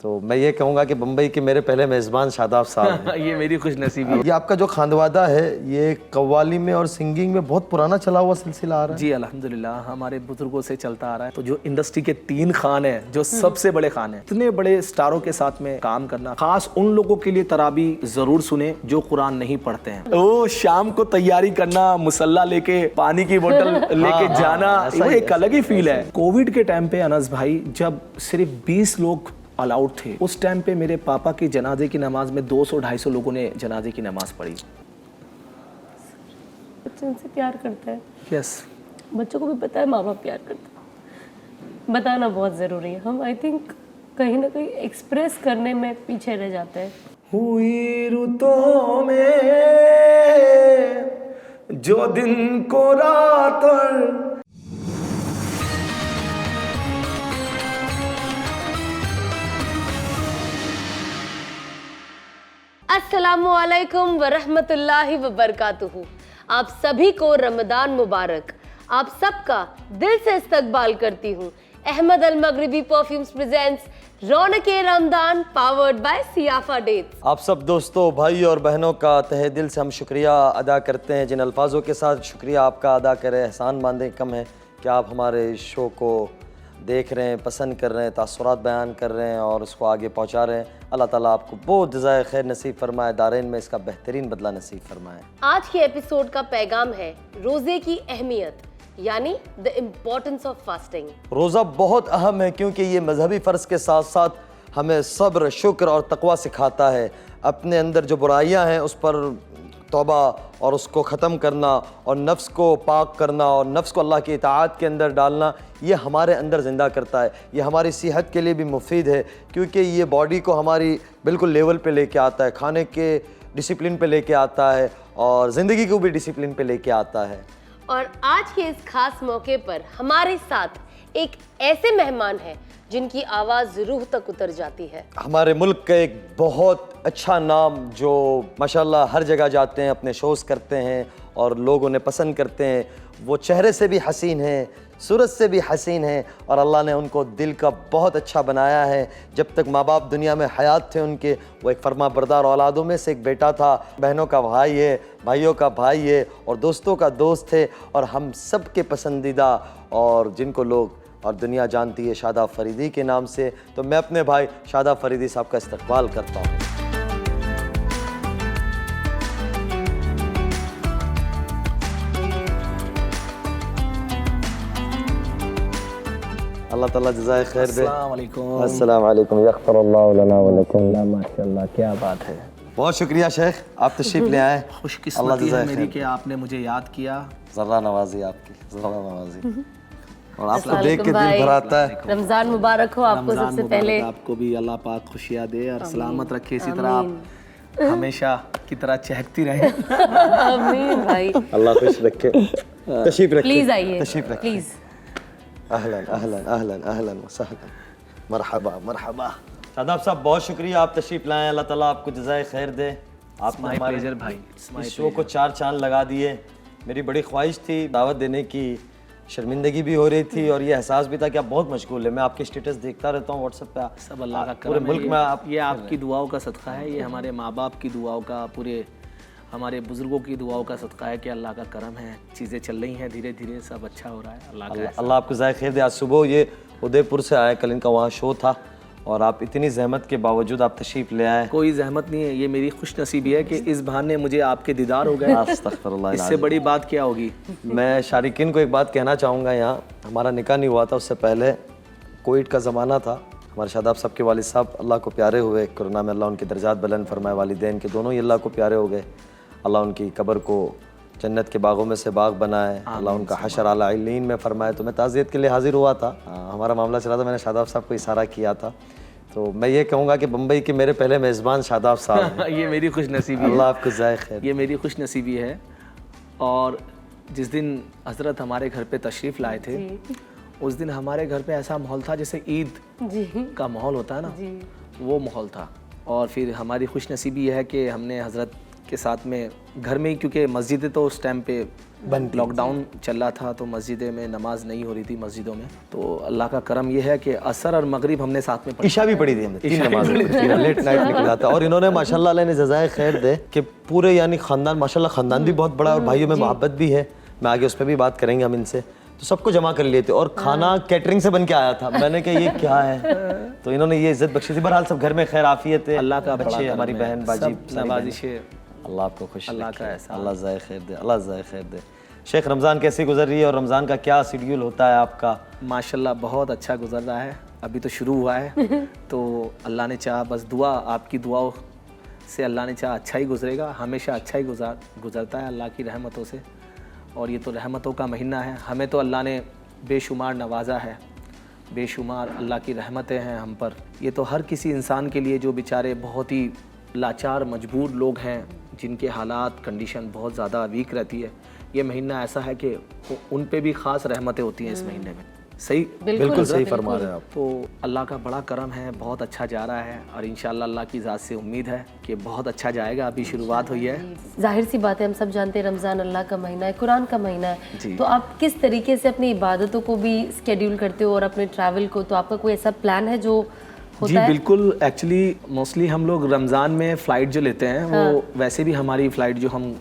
तो मैं ये कहूँगा कि बम्बई के मेरे पहले मेज़बान शादाब साहब हैं। ये मेरी खुशनसीबी है। ये आपका जो खानवादा है ये कव्वाली में और सिंगिंग में बहुत पुराना चला हुआ सिलसिला आ रहा है। जी अल्हम्दुलिल्लाह हमारे बुजुर्गों से चलता आ रहा है। तो जो इंडस्ट्री के 3 खान हैं, जो सबसे बड़े खान हैं, इतने बड़े स्टारों के साथ में काम करना, खास उन लोगों के लिए तराबी जरूर सुने जो कुरान नहीं पढ़ते हैं। ओ शाम को तैयारी करना, मुसल्ला लेके, पानी की बोतल लेके जाना, वो एक अलग ही फील है। कोविड के टाइम पे अनस भाई जब सिर्फ 20 लोग अलाउड थे, उस टाइम पे मेरे पापा की जनाजे की नमाज में 200-250 लोगों ने जनाजे की नमाज पढ़ी। बच्चे उनसे प्यार करता है। यस, बच्चों को भी पता है माँ बाप प्यार करते हैं। बताना बहुत ज़रूरी है। हम आई थिंक कहीं ना कहीं एक्सप्रेस करने में पीछे रह जाते हैं। हुई रुतों में जो दिन को रात और अस्सलामुअलैकुम वरहमतुल्लाहि वबरकातुहू। आप सभी को रमदान मुबारक। आप सबका दिल से इस्तकबाल करती हूँ। Ahmed Al Maghribi perfumes presents रौनके Ramadan powered by Siafa dates. आप सब दोस्तों, भाई और बहनों का तहे दिल से हम शुक्रिया अदा करते हैं। जिन अल्फाजों के साथ शुक्रिया आपका अदा करें एहसान मानदें कम है कि आप हमारे इस शो को देख रहे हैं, पसंद कर रहे हैं, तासुरात बयान कर रहे हैं और उसको आगे पहुंचा रहे हैं। अल्लाह ताला आपको बहुत जज़ाए खैर नसीब फरमाए, दारैन में इसका बेहतरीन बदला नसीब फरमाए। आज के एपिसोड का पैगाम है रोजे की अहमियत, यानी द इम्पोर्टेंस ऑफ फास्टिंग। रोज़ा बहुत अहम है क्योंकि ये मजहबी फ़र्ज़ के साथ साथ हमें सब्र, शुक्र और तकवा सिखाता है। अपने अंदर जो बुराइयां हैं उस पर तौबा और उसको ख़त्म करना और नफ्स को पाक करना और नफ्स को अल्लाह की इताअत के अंदर डालना, ये हमारे अंदर ज़िंदा करता है। ये हमारी सेहत के लिए भी मुफीद है क्योंकि ये बॉडी को हमारी बिल्कुल लेवल पे लेके आता है, खाने के डिसिप्लिन पे लेके आता है और ज़िंदगी को भी डिसिप्लिन पे लेके आता है। और आज के इस खास मौके पर हमारे साथ एक ऐसे मेहमान हैं जिनकी आवाज़ रूह तक उतर जाती है। हमारे मुल्क का एक बहुत अच्छा नाम जो माशाल्लाह हर जगह जाते हैं, अपने शोज़ करते हैं और लोग उन्हें पसंद करते हैं। वो चेहरे से भी हसीन हैं, सूरत से भी हसीन हैं और अल्लाह ने उनको दिल का बहुत अच्छा बनाया है। जब तक माँ बाप दुनिया में हयात थे उनके, वो एक फरमा बरदार औलादों में से एक बेटा था। बहनों का भाई है, भाइयों का भाई है और दोस्तों का दोस्त है और हम सब के पसंदीदा और जिनको लोग और दुनिया जानती है शादाब फरीदी के नाम से। तो मैं अपने भाई शादाब फरीदी साहब का इस्तकबाल करता हूँ। अल्लाह ताला जज़ाए खैर दे। अस्सलाम वालेकुम यग़फ़िरुल्लाहु लना व लकुम। माशाल्लाह, क्या बात है। बहुत शुक्रिया शेख, आप तशरीफ ले आए। खुशकिस्मती है मेरी कि आपने मुझे याद किया। ज़र्रा नवाजी आपकी, ज़र्रा नवाजी। और आपको देख के दिल भर आता है। रमजान मुबारक हो आपको सबसे पहले। आपको भी अल्लाह पाक खुशियाँ दे और सलामत रखे, इसी तरह आप हमेशा की तरह चहकती रहे। आमीन भाई। अल्लाह खुश रखे। तशरीफ रखिए, प्लीज आइए, तशरीफ रखिए। प्लीज। अहलन अहलन अहलन अहलन व सहलन, मरहबा मरहबा। शादाब साहब बहुत शुक्रिया, आप तशरीफ लाएं। अल्लाह ताला आपको जज़ाए खैर दे। आपने हमारे इस शो को 4 चांद लगा दिए। मेरी बड़ी ख्वाहिश थी दावत देने की, शर्मिंदगी भी हो रही थी और ये एहसास भी था कि आप बहुत मशगूल है। मैं आपके स्टेटस देखता रहता हूँ व्हाट्सएप पे। सब अल्लाह का पूरे करम मुल्क है। में आप ये आपकी दुआओं का सदका है, ये हमारे माँ बाप की दुआओं का, पूरे हमारे बुजुर्गों की दुआओं का सदका है कि अल्लाह का करम है। चीज़ें चल रही हैं धीरे धीरे, सब अच्छा हो रहा है। अल्लाह आपको ज़ाय खैर दे। आज सुबह ये उदयपुर से आए, कल इनका वहाँ शो था और आप इतनी जहमत के बावजूद आप तशरीफ़ ले आए। कोई जहमत नहीं है, ये मेरी खुश नसीबी है कि इस बहाने मुझे आपके दीदार हो गए। अस्तगफिरुल्लाह, इससे बड़ी बात क्या होगी। मैं शारिकीन को एक बात कहना चाहूँगा। यहाँ हमारा निकाह नहीं हुआ था, उससे पहले कोविड का ज़माना था। हमारे शादाब साहब के वालिद साहब अल्लाह को प्यारे हुए, कोरोना में अल्लाह उनके दर्जात बुलंद फरमाए। वालिदैन के दोनों ही अल्लाह को प्यारे हो गए। अल्लाह उनकी कब्र को जन्नत के बागों में से बाग बनाए, अल्लाह उनका हशर आला इल्लीन में फरमाए। तो मैं ताज़ियत के लिए हाजिर हुआ था। हमारा मामला चला था, मैंने शादाब साहब को इशारा किया था। तो मैं ये कहूँगा कि बम्बई के मेरे पहले मेज़बान शादाब साहब हैं। ये मेरी खुश नसीबी है। अल्लाह आपको ज़ाय खैर। ये मेरी खुश नसीबी है। और जिस दिन हज़रत हमारे घर पे तशरीफ़ लाए थे, उस दिन हमारे घर पे ऐसा माहौल था जैसे ईद का माहौल होता है ना, वो माहौल था। और फिर हमारी खुश नसीबी है कि हमने हज़रत के साथ में घर में ही, क्योंकि मस्जिदें तो उस टाइम पे बनती। लॉकडाउन चल रहा था तो मस्जिदों में नमाज नहीं हो रही थी मस्जिदों में, तो अल्लाह का करम ये है कि असर और मगरिब हमने साथ में पढ़ी। ईशा भी पढ़ी थी हमने, 3 नमाज़ पढ़ी थी, लेट नाइट निकला था। और इन्होंने माशाल्लाह अल्लाह ने जज़ाए खैर दे कि पूरे यानी ख़ानदान, माशाल्लाह ख़ानदान भी बहुत बड़ा और भाइयों में मोहब्बत भी है। मैं आगे उस पर भी बात करेंगे हम इनसे। तो सबको जमा कर लिए थे और खाना कैटरिंग से बन के आया था। मैंने कहा ये क्या है, तो इन्होंने ये इज्जत बख्शी थी। बहरहाल सब घर में खैर आफियत है, अल्लाह का बच्चे, हमारी बहन बाजी, नवाजिशे, अल्लाह आपको खुश अल्लाह रखे, का एहसान। अल्लाह ज़ाए खैर दे, अल्लाह ज़ाए खैर दे। शेख रमज़ान कैसी गुजर रही है और रमज़ान का क्या शेड्यूल होता है आपका? माशाल्लाह बहुत अच्छा गुजर रहा है। अभी तो शुरू हुआ है तो अल्लाह ने चाहा, बस दुआ, आपकी दुआओं से अल्लाह ने चाहा अच्छा ही गुजरेगा। हमेशा अच्छा ही गुजरता है अल्लाह की रहमतों से। और ये तो रहमतों का महीना है, हमें तो अल्लाह ने बेशुमार नवाजा है, बेशुमार अल्लाह की रहमतें हैं हम पर। ये तो हर किसी इंसान के लिए जो बेचारे बहुत ही लाचार मजबूर लोग हैं, जिनके हालात कंडीशन बहुत ज़्यादा वीक रहती है, ये महीना ऐसा है कि उन पे भी ख़ास रहमतें होती हैं इस महीने में। सही, बिल्कुल सही फरमा रहे हैं आप। तो अल्लाह का बड़ा करम है, बहुत अच्छा जा रहा है और इंशाल्लाह अल्लाह की ज़ात से उम्मीद है कि बहुत अच्छा जाएगा। अभी शुरुआत हुई है। जाहिर सी बात है, हम सब जानते हैं रमज़ान अल्लाह का महीना है, कुरान का महीना है। जी। तो आप किस तरीके से अपनी इबादतों को भी स्केड्यूल करते हो और अपने ट्रैवल को, तो आपका कोई ऐसा प्लान है जो जी होता है? बिल्कुल, एक्चुअली मोस्टली हम लोग रमज़ान में फ़्लाइट जो लेते हैं वो वैसे भी हमारी फ़्लाइट जो हम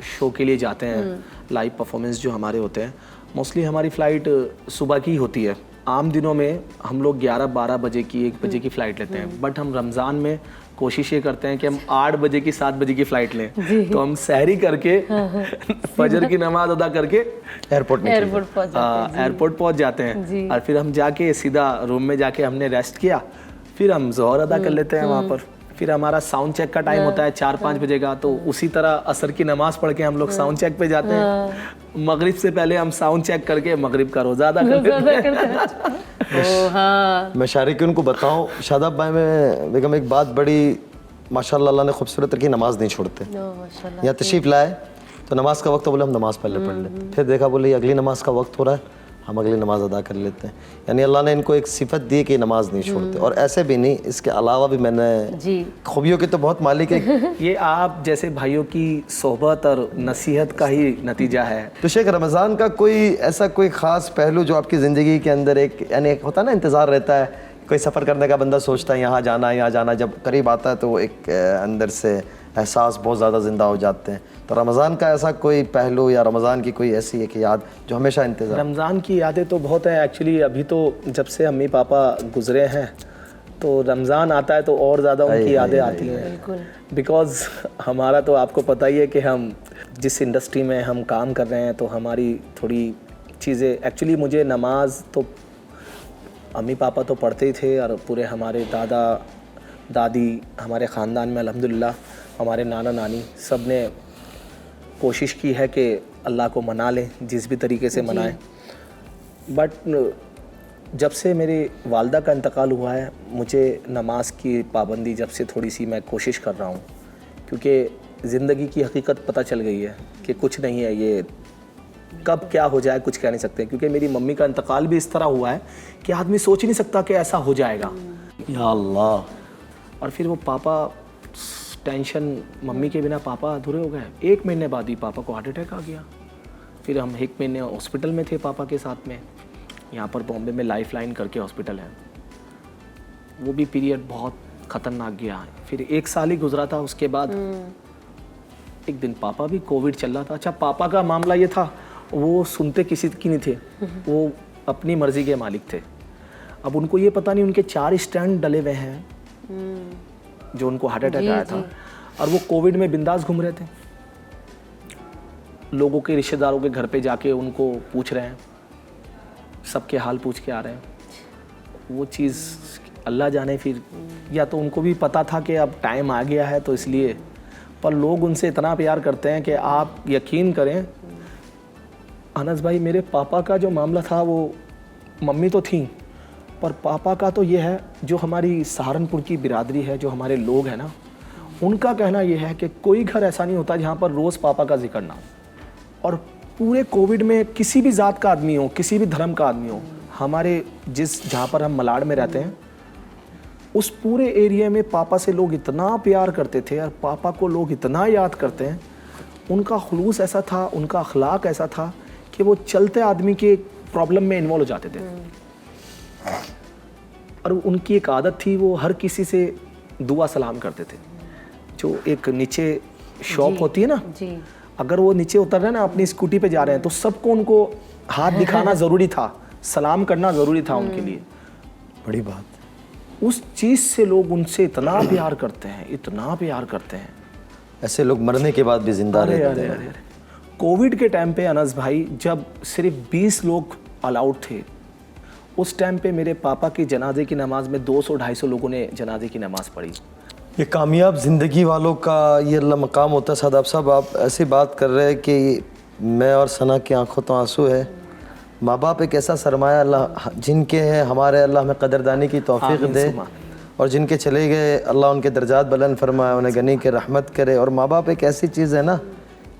शो के लिए जाते हैं, लाइव परफॉर्मेंस जो हमारे होते हैं, मोस्टली हमारी फ़्लाइट सुबह की होती है। आम दिनों में हम लोग 11-12 बजे की, 1 बजे की फ़्लाइट लेते हैं, बट हम रमज़ान में कोशिश ये करते हैं कि हम 8 बजे की, 7 बजे की फ़्लाइट लें। तो हम सहरी करके फजर की नमाज अदा करके एयरपोर्ट में एयरपोर्ट पहुंच जाते हैं। एयरपोर्ट पहुंच जाते हैं और फिर हम जाके सीधा रूम में जाके हमने रेस्ट किया, फिर हम ज़ोहर अदा कर लेते हैं वहाँ पर। फिर हमारा साउंड चेक का टाइम होता है 4-5 बजे का, तो उसी तरह असर की नमाज़ पढ़ के हम लोग साउंड चेक पे जाते हैं। मगरिब से पहले हम साउंड चेक करके मगरिब का रोज़ा अदा कर लेते हैं। ओह हाँ, मैं शारिक उनको बताऊं, शादाब भाई में बेगम एक बात बड़ी माशाल्लाह अल्लाह ने खूबसूरत रखी, नमाज नहीं छोड़ते। ओह माशाल्लाह। यहाँ तशरीफ़ लाए तो नमाज का वक्त, तो बोले हम नमाज पहले पढ़ लें। फिर देखा बोले ये अगली नमाज का वक्त हो रहा है, हम अगली नमाज अदा कर लेते हैं। यानी अल्लाह ने इनको एक सिफत दी कि नमाज नहीं छोड़ते। और ऐसे भी नहीं, इसके अलावा भी मैंने जी, खूबियों के तो बहुत मालिक है। ये आप जैसे भाइयों की सोहबत और नसीहत का ही नतीजा है। तो शेख रमज़ान का कोई ऐसा कोई ख़ास पहलू जो आपकी ज़िंदगी के अंदर एक, यानी एक होता है ना, इंतज़ार रहता है, कोई सफ़र करने का बंदा सोचता है यहाँ जाना यहाँ जाना, जब करीब आता है तो वो एक अंदर से एहसास बहुत ज़्यादा ज़िंदा हो जाते हैं। तो रमज़ान का ऐसा कोई पहलू या रमज़ान की कोई ऐसी एक याद जो हमेशा इंतज़ार? रमज़ान की यादें तो बहुत हैं एक्चुअली। अभी तो जब से अम्मी पापा गुजरे हैं तो रमज़ान आता है तो और ज़्यादा उनकी यादें आती हैं, बिल्कुल। बिकॉज़ हमारा तो आपको पता ही है कि हम जिस इंडस्ट्री में हम काम कर रहे हैं, तो हमारी थोड़ी चीज़ें एक्चुअली, मुझे नमाज तो अम्मी पापा तो पढ़ते ही थे और पूरे हमारे दादा दादी, हमारे ख़ानदान में अल्हम्दुलिल्लाह हमारे नाना नानी सब ने कोशिश की है कि अल्लाह को मना लें, जिस भी तरीके से मनाएं। बट जब से मेरी वालदा का इंतकाल हुआ है, मुझे नमाज की पाबंदी जब से थोड़ी सी मैं कोशिश कर रहा हूँ, क्योंकि ज़िंदगी की हकीकत पता चल गई है कि कुछ नहीं है, ये कब क्या हो जाए कुछ कह नहीं सकते। क्योंकि मेरी मम्मी का इंतकाल भी इस तरह हुआ है कि आदमी सोच ही नहीं सकता कि ऐसा हो जाएगा। या अल्लाह। और फिर वो पापा, टेंशन, मम्मी के बिना पापा अधूरे हो गए। 1 महीने बाद ही पापा को हार्ट अटैक आ गया। फिर हम 1 महीने हॉस्पिटल में थे पापा के साथ में। यहाँ पर बॉम्बे में लाइफ लाइन करके हॉस्पिटल है, वो भी पीरियड बहुत ख़तरनाक गया। फिर 1 साल ही गुजरा था, उसके बाद एक दिन पापा भी कोविड चल रहा था। अच्छा, पापा का मामला ये था, वो सुनते किसी की नहीं थे, वो अपनी मर्ज़ी के मालिक थे। अब उनको ये पता नहीं, उनके 4 स्टैंड डले हुए हैं जो उनको हार्ट अटैक आया था, और वो कोविड में बिंदास घूम रहे थे। लोगों के रिश्तेदारों के घर पे जाके उनको पूछ रहे हैं, सबके हाल पूछ के आ रहे हैं। वो चीज़ अल्लाह जाने, फिर या तो उनको भी पता था कि अब टाइम आ गया है तो इसलिए, पर लोग उनसे इतना प्यार करते हैं कि आप यकीन करें अनस भाई, मेरे पापा का जो मामला था, वो मम्मी तो थी, पर पापा का तो ये है, जो हमारी सहारनपुर की बिरादरी है, जो हमारे लोग हैं ना, उनका कहना ये है कि कोई घर ऐसा नहीं होता जहाँ पर रोज़ पापा का जिक्र ना हो। और पूरे कोविड में किसी भी ज़ात का आदमी हो, किसी भी धर्म का आदमी हो, हमारे जहाँ पर हम मलाड में रहते हैं, उस पूरे एरिया में पापा से लोग इतना प्यार करते थे और पापा को लोग इतना याद करते हैं। उनका खुलूस ऐसा था, उनका अखलाक ऐसा था कि वो चलते आदमी के प्रॉब्लम में इन्वॉल्व हो जाते थे। और उनकी एक आदत थी, वो हर किसी से दुआ सलाम करते थे। जो एक नीचे शॉप होती है ना, जी अगर वो नीचे उतर रहे हैं ना, अपनी स्कूटी पे जा रहे हैं, तो सबको उनको हाथ दिखाना ज़रूरी था, सलाम करना ज़रूरी था उनके लिए। बड़ी बात। उस चीज़ से लोग उनसे इतना प्यार करते हैं, इतना प्यार करते हैं। ऐसे लोग मरने के बाद भी जिंदा अरे रहते अरे हैं। अरे कोविड के टाइम पे अनस भाई, जब सिर्फ 20 लोग अलाउड थे, उस टाइम पे मेरे पापा की जनाजे की नमाज में 200-250 लोगों ने जनाजे की नमाज पढ़ी। ये कामयाब ज़िंदगी वालों का ये अल्लाह मकाम होता है। सादाब साहब, आप ऐसी बात कर रहे हैं कि मैं और सना की आंखों तो आंसू है। माँ बाप एक ऐसा सरमाया अल्लाह जिनके हैं हमारे, अल्लाह हमें कदरदानी की तौफीक आमीन दे, सुमा। और जिनके चले गए अल्लाह उनके दर्जात बुलंद फरमाए, उन्हें गनी के रहमत करे। और माँ बाप एक ऐसी चीज़ है ना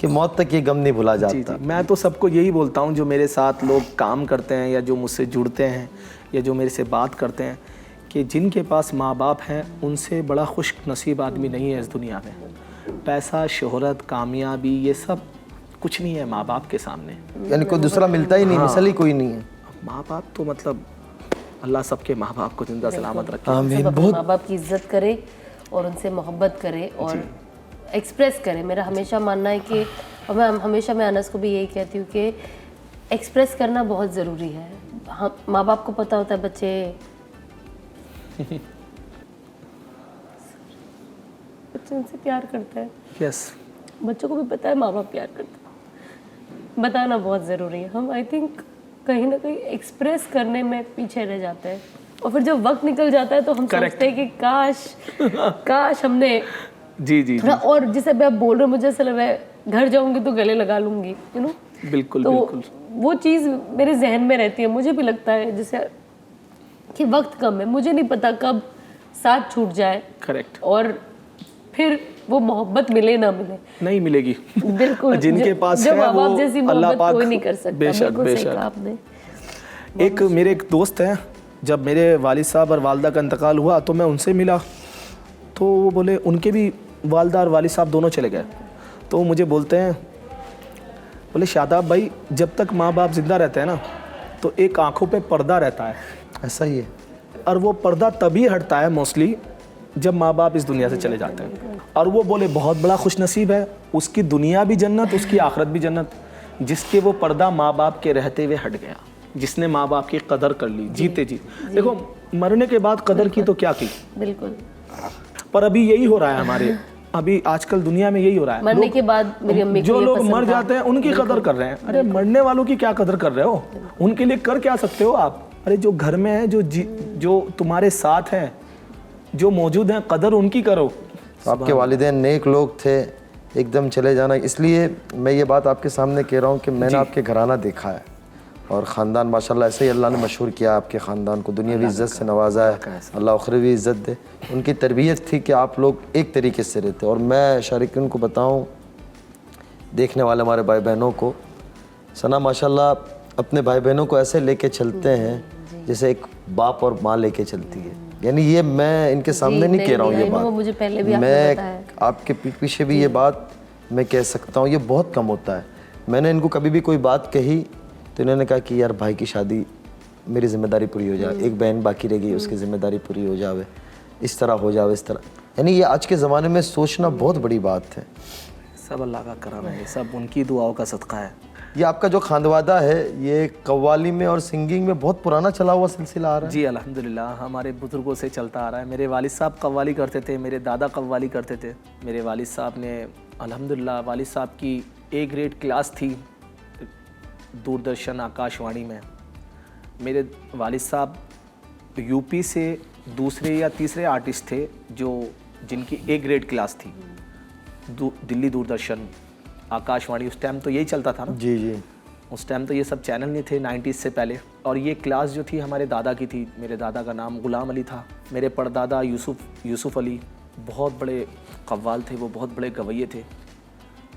कि मौत तक ये गम नहीं भुला जी जाता। जी, मैं तो सबको यही बोलता हूँ जो मेरे साथ लोग काम करते हैं या जो मुझसे जुड़ते हैं या जो मेरे से बात करते हैं, कि जिनके पास माँ बाप हैं उनसे बड़ा खुश नसीब आदमी नहीं है इस दुनिया में। पैसा, शोहरत, कामयाबी, ये सब कुछ नहीं है माँ बाप के सामने। यानी कोई दूसरा मिलता ही नहीं, मिसल ही कोई नहीं है। माँ बाप तो मतलब अल्लाह सबके माँ बाप को जिंदा सलामत रखे। आमीन। सब अपने बहुत माँ बाप की इज्जत करे और उनसे मोहब्बत करे और एक्सप्रेस करे। मेरा हमेशा मानना है कि, और मैं हमेशा मैं अनस को भी यही कहती हूँ कि एक्सप्रेस करना बहुत ज़रूरी है। हम माँ बाप को पता होता है बच्चे उनसे प्यार करता है, यस, बच्चों को भी पता है माँ बाप प्यार करते हैं। बताना बहुत ज़रूरी है। हम आई थिंक कहीं ना कहीं एक्सप्रेस करने में पीछे रह जाते हैं, और फिर जब वक्त निकल जाता है तो हम सोचते हैं कि काश हमने जी जी थोड़ा और, जिसे भी आप बोल रहे हो, मुझे ऐसा लग रहा है घर जाऊंगी तो गले लगा लूंगी, यू नो। बिल्कुल तो बिल्कुल। वो चीज़ मेरे जहन में रहती है। मुझे भी लगता है जैसे कि वक्त कम है, मुझे नहीं पता कब साथ छूट जाए करेक्ट, और फिर वो मोहब्बत मिले ना मिले, नहीं मिलेगी। बिल्कुल। जिनके पास जो है माँ बाप वो जैसी अल्लाह मोहब्बत पाक, कोई नहीं कर सकता। बेशक बिल्कुल सही बेशक। कहा आपने। एक मेरे एक दोस्त हैं, जब मेरे वालिद साहब और वालदा का इंतकाल हुआ तो मैं उनसे मिला, तो वो बोले उनके भी वालदा और वालिद साहब दोनों चले गए। तो वो मुझे बोलते हैं, बोले शादाब भाई, जब तक माँ बाप ज़िंदा रहते हैं ना, तो एक आंखों पे पर्दा रहता है, ऐसा ही है। और वो पर्दा तभी हटता है मोस्टली जब माँ बाप इस दुनिया से चले जाते हैं। और वो बोले बहुत बड़ा खुश नसीब है, उसकी दुनिया भी जन्नत, उसकी आखिरत भी जन्नत, जिसके वो पर्दा माँ बाप के रहते हुए हट गया, जिसने माँ बाप की कदर कर ली जीते जी। देखो, मरने के बाद कदर की तो क्या की, बिल्कुल। पर अभी यही हो रहा है हमारे, अभी आजकल दुनिया में यही हो रहा है। मरने के बाद मेरी अम्मी को जो ये लोग पसंद मर था। जाते हैं उनकी कदर कर रहे हैं। अरे मरने वालों की क्या कदर कर रहे हो, उनके लिए कर क्या सकते हो आप। अरे जो घर में है, जो तुम्हारे साथ हैं, जो मौजूद हैं, कदर उनकी करो। आपके वालिदैन नेक लोग थे, एकदम चले जाना। इसलिए मैं ये बात आपके सामने कह रहा हूँ कि मैंने आपके घराना देखा है, और ख़ानदान माशाल्लाह ऐसे ही अल्लाह ने मशहूर किया आपके ख़ानदान को, दुनियावी इज़्ज़त से नवाजा है, अल्लाह उखरवी इज़्ज़त दे। उनकी तरबियत थी कि आप लोग एक तरीके से रहते। और मैं शारिकिन को बताऊँ, देखने वाले हमारे भाई बहनों को, सना माशाल्लाह अपने भाई बहनों को ऐसे लेके चलते हैं जैसे एक बाप और माँ लेके चलती है। यानी ये मैं इनके सामने नहीं कह रहा हूँ, ये बात मुझे पहले भी आपने मैं बताया। आपके पीठ पीछे भी ये बात मैं कह सकता हूँ, ये बहुत कम होता है। मैंने इनको कभी भी कोई बात कही तो इन्होंने कहा कि यार भाई की शादी मेरी जिम्मेदारी पूरी हो जाए, एक बहन बाकी रह गई उसकी ज़िम्मेदारी पूरी हो जावे, इस तरह हो जावे, इस तरह। यानी ये आज के ज़माने में सोचना बहुत बड़ी बात है। सब अल्लाह का करम है, सब उनकी दुआओं का सदका है। ये आपका जो खानवादा है, ये कव्वाली में और सिंगिंग में बहुत पुराना चला हुआ सिलसिला आ रहा है। जी अल्हम्दुलिल्लाह, हमारे बुजुर्गों से चलता आ रहा है। मेरे वालिद साहब कव्वाली करते थे, मेरे दादा कव्वाली करते थे। मेरे वालिद साहब ने अल्हम्दुलिल्लाह, वालिद साहब की A ग्रेड क्लास थी दूरदर्शन आकाशवाणी में। मेरे वालिद साहब यूपी से दूसरे या तीसरे आर्टिस्ट थे जो जिनकी A ग्रेड क्लास थी दिल्ली दूरदर्शन आकाशवाणी। उस टाइम तो यही चलता था ना। जी जी। उस टाइम तो ये सब चैनल नहीं थे 90s से पहले। और ये क्लास जो थी हमारे दादा की थी। मेरे दादा का नाम गुलाम अली था। मेरे परदादा यूसुफ अली बहुत बड़े कव्वाल थे, वो बहुत बड़े गवैये थे।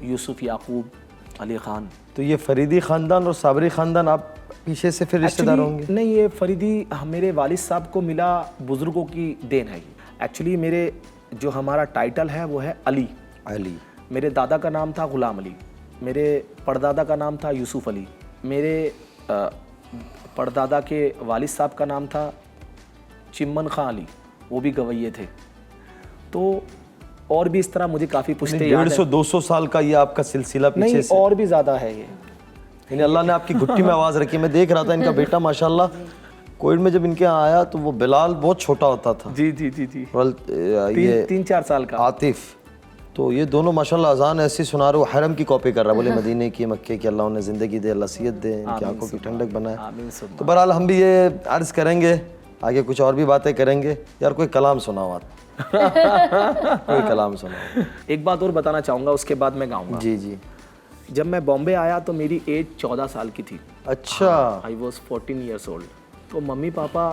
यूसुफ याकूब अली ख़ान। तो ये फरीदी ख़ानदान और साबरी ख़ानदान आप पीछे से फिर रिश्तेदार होंगे? नहीं, ये फरीदी मेरे वालिद साहब को मिला, बुज़ुर्गों की देन है। एक्चुअली मेरे जो हमारा टाइटल है वो है अली। मेरे दादा का नाम था गुलाम अली, मेरे परदादा का नाम था यूसुफ अली, मेरे परदादा के वालिद साहब का नाम था चिम्मन खां अली, वो भी गवैये थे। तो और भी इस तरह मुझे काफ़ी पुश्ते याद हैं। 150-200 साल का ये आपका सिलसिला पीछे नहीं, से। और भी ज़्यादा है ये। यानी अल्लाह ने आपकी घुट्टी में आवाज़ रखी। मैं देख रहा था इनका बेटा माशाल्लाह कोविड में जब इनके यहाँ आया तो वो बिलाल बहुत छोटा होता था, जी जी जी जी, और ये 3-4 साल का आतिफ, तो ये दोनों माशाल्लाह अजान ऐसी सुना रहे, वो हरम की कॉपी कर रहा, बोले मदीने की, मक्के की, अल्लाह उन्हें ज़िंदगी दे, अल्लाह सियत दे, इनकी आंखों की ठंडक बनाए। आमीन सुम्मा। तो बहरहाल हम भी ये अर्ज़ करेंगे, आगे कुछ और भी बातें करेंगे। यार कोई कलाम सुनाओ आप कोई कलाम सुनाओ। एक बात और बताना चाहूँगा, उसके बाद मैं गाऊँगा। जी जी। जब मैं बॉम्बे आया तो मेरी एज 14 साल की थी। अच्छा। I was 14 years old. तो मम्मी पापा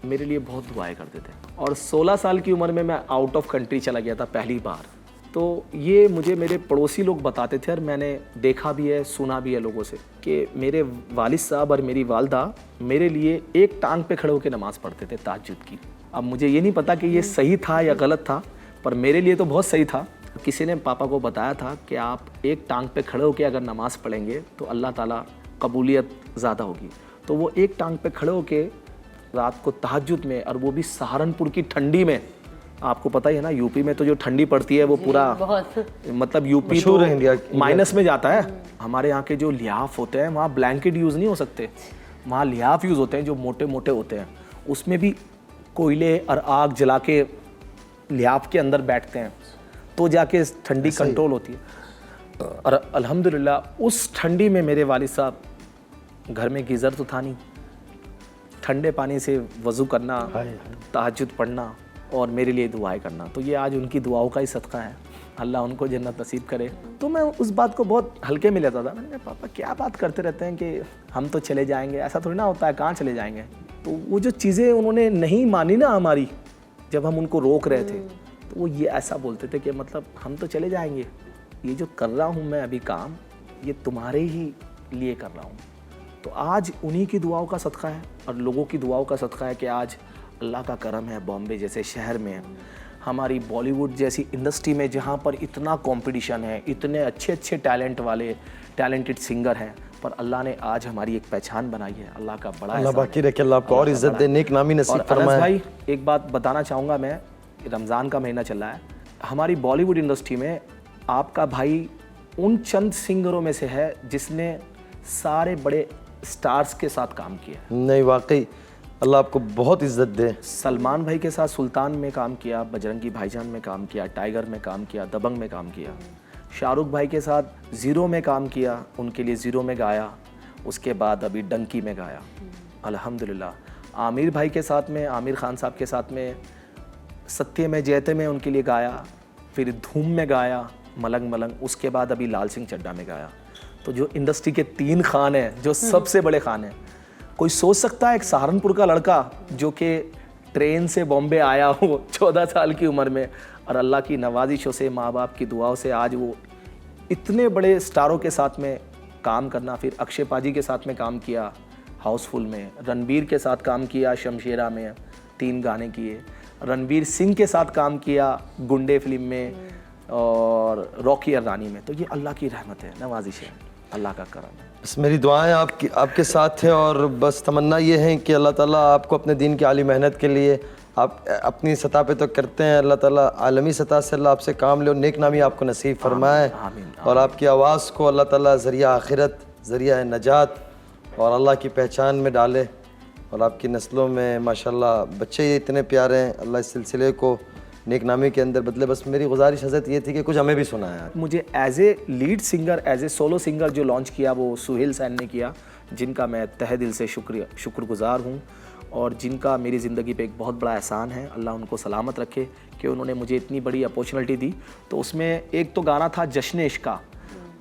मेरे लिए बहुत दुआएं करते थे, और 16 साल की उम्र में मैं आउट ऑफ कंट्री चला गया था पहली बार। तो ये मुझे मेरे पड़ोसी लोग बताते थे, और मैंने देखा भी है, सुना भी है लोगों से, कि मेरे वालिद साहब और मेरी वालदा मेरे लिए एक टांग पे खड़े होकर नमाज़ पढ़ते थे तहज्जुद की। अब मुझे ये नहीं पता कि ये सही था या गलत था, पर मेरे लिए तो बहुत सही था। किसी ने पापा को बताया था कि आप एक टांग पे खड़े होकर अगर नमाज़ पढ़ेंगे तो अल्लाह ताला कबूलियत ज़्यादा होगी। तो वो एक टांग पे खड़े होकर रात को तहज्जुद में, और वो भी सहारनपुर की ठंडी में, आपको पता ही है ना यूपी में तो जो ठंडी पड़ती है वो पूरा मतलब यूपी तो माइनस में जाता है। हमारे यहाँ के जो लिहाफ होते हैं वहाँ ब्लैंकेट यूज़ नहीं हो सकते, वहाँ लिहाफ यूज़ होते हैं जो मोटे मोटे होते हैं, उसमें भी कोयले और आग जला के लिहाफ के अंदर बैठते हैं तो जाके ठंडी कंट्रोल होती है। और अल्हम्दुलिल्लाह उस ठंडी में मेरे वालिद साहब, घर में गीज़र तो था नहीं, ठंडे पानी से वज़ू करना, तहज्जुद पढ़ना और मेरे लिए दुआएं करना, तो ये आज उनकी दुआओं का ही सदका है। अल्लाह उनको जन्नत नसीब करे। तो मैं उस बात को बहुत हल्के में लेता था। मैंने कहा पापा क्या बात करते रहते हैं कि हम तो चले जाएंगे, ऐसा थोड़ी ना होता है, कहाँ चले जाएंगे। तो वो जो चीज़ें उन्होंने नहीं मानी ना हमारी, जब हम उनको रोक रहे थे, तो वो ये ऐसा बोलते थे कि मतलब हम तो चले जाएंगे, ये जो कर रहा हूँ मैं अभी काम, ये तुम्हारे ही लिए कर रहा हूँ। तो आज उन्हीं की दुआओं का सदका है और लोगों की दुआओं का सदका है कि आज अल्लाह का करम है, बॉम्बे जैसे शहर में, हमारी बॉलीवुड जैसी इंडस्ट्री में जहाँ पर इतना कंपटीशन है, इतने अच्छे अच्छे टैलेंट वाले टैलेंटेड सिंगर हैं, पर अल्लाह ने आज हमारी एक पहचान बनाई है। अल्लाह का बड़ा अल्लाह बाकी रखे, अल्लाह आपको और इज्जत दे, नेक नामी नसीब फरमाए। भाई एक बात बताना चाहूँगा मैं, रमज़ान का महीना चल रहा है, हमारी बॉलीवुड इंडस्ट्री में आपका भाई उन चंद सिंगरों में से है जिसने सारे बड़े स्टार्स के साथ काम किया। नहीं वाकई अल्लाह आपको बहुत इज्जत दे। सलमान भाई के साथ सुल्तान में काम किया, बजरंगी भाईजान में काम किया, टाइगर में काम किया, दबंग में काम किया। शाहरुख भाई के साथ ज़ीरो में काम किया, उनके लिए ज़ीरो में गाया, उसके बाद अभी डंकी में गाया अल्हम्दुलिल्लाह। आमिर भाई के साथ में, आमिर खान साहब के साथ में सत्य में जयते में उनके लिए गाया, फिर धूम में गाया, मलंग मलंग, उसके बाद अभी लाल सिंह चड्ढा में गाया। तो जो इंडस्ट्री के 3 खान हैं, जो सबसे बड़े खान हैं, कोई सोच सकता है एक सहारनपुर का लड़का जो कि ट्रेन से बॉम्बे आया हो 14 साल की उम्र में, और अल्लाह की नवाजिशों से, माँ बाप की दुआओं से आज वो इतने बड़े स्टारों के साथ में काम करना, फिर अक्षय पाजी के साथ में काम किया हाउसफुल में, रणबीर के साथ काम किया शमशेरा में 3 गाने किए, रणबीर सिंह के साथ काम किया गुंडे फिल्म में, और रॉकी और रानी में। तो ये अल्लाह की रहमत है, नवाजिश है, अल्लाह का करम है। बस मेरी दुआएं आपके साथ हैं, और बस तमन्ना ये है कि अल्लाह ताला आपको अपने दीन की आली मेहनत के लिए, आप अपनी सतह पे तो करते हैं, अल्लाह ताला आलमी सतह से अल्लाह आपसे काम ले और नेक नामी आपको नसीब फरमाए, और आपकी आवाज़ को अल्लाह ताला ज़रिया आखिरत, ज़रिया नजात और अल्लाह की पहचान में डाले, और आपकी नस्लों में माशाल्लाह बच्चे ये इतने प्यारे हैं, अल्लाह इस सिलसिले को नेक नामी के अंदर बदले। बस मेरी गुजारिश हज़रत ये थी कि कुछ हमें भी सुनाया। मुझे as a lead singer, as a solo singer जो लॉन्च किया वो सुहेल सैन ने किया, जिनका मैं तहे दिल से शुक्रगुजार हूँ, और जिनका मेरी ज़िंदगी पे एक बहुत बड़ा एहसान है। अल्लाह उनको सलामत रखे कि उन्होंने मुझे इतनी बड़ी अपॉर्चुनिटी दी। तो उसमें एक तो गाना था जश्न इश्क़,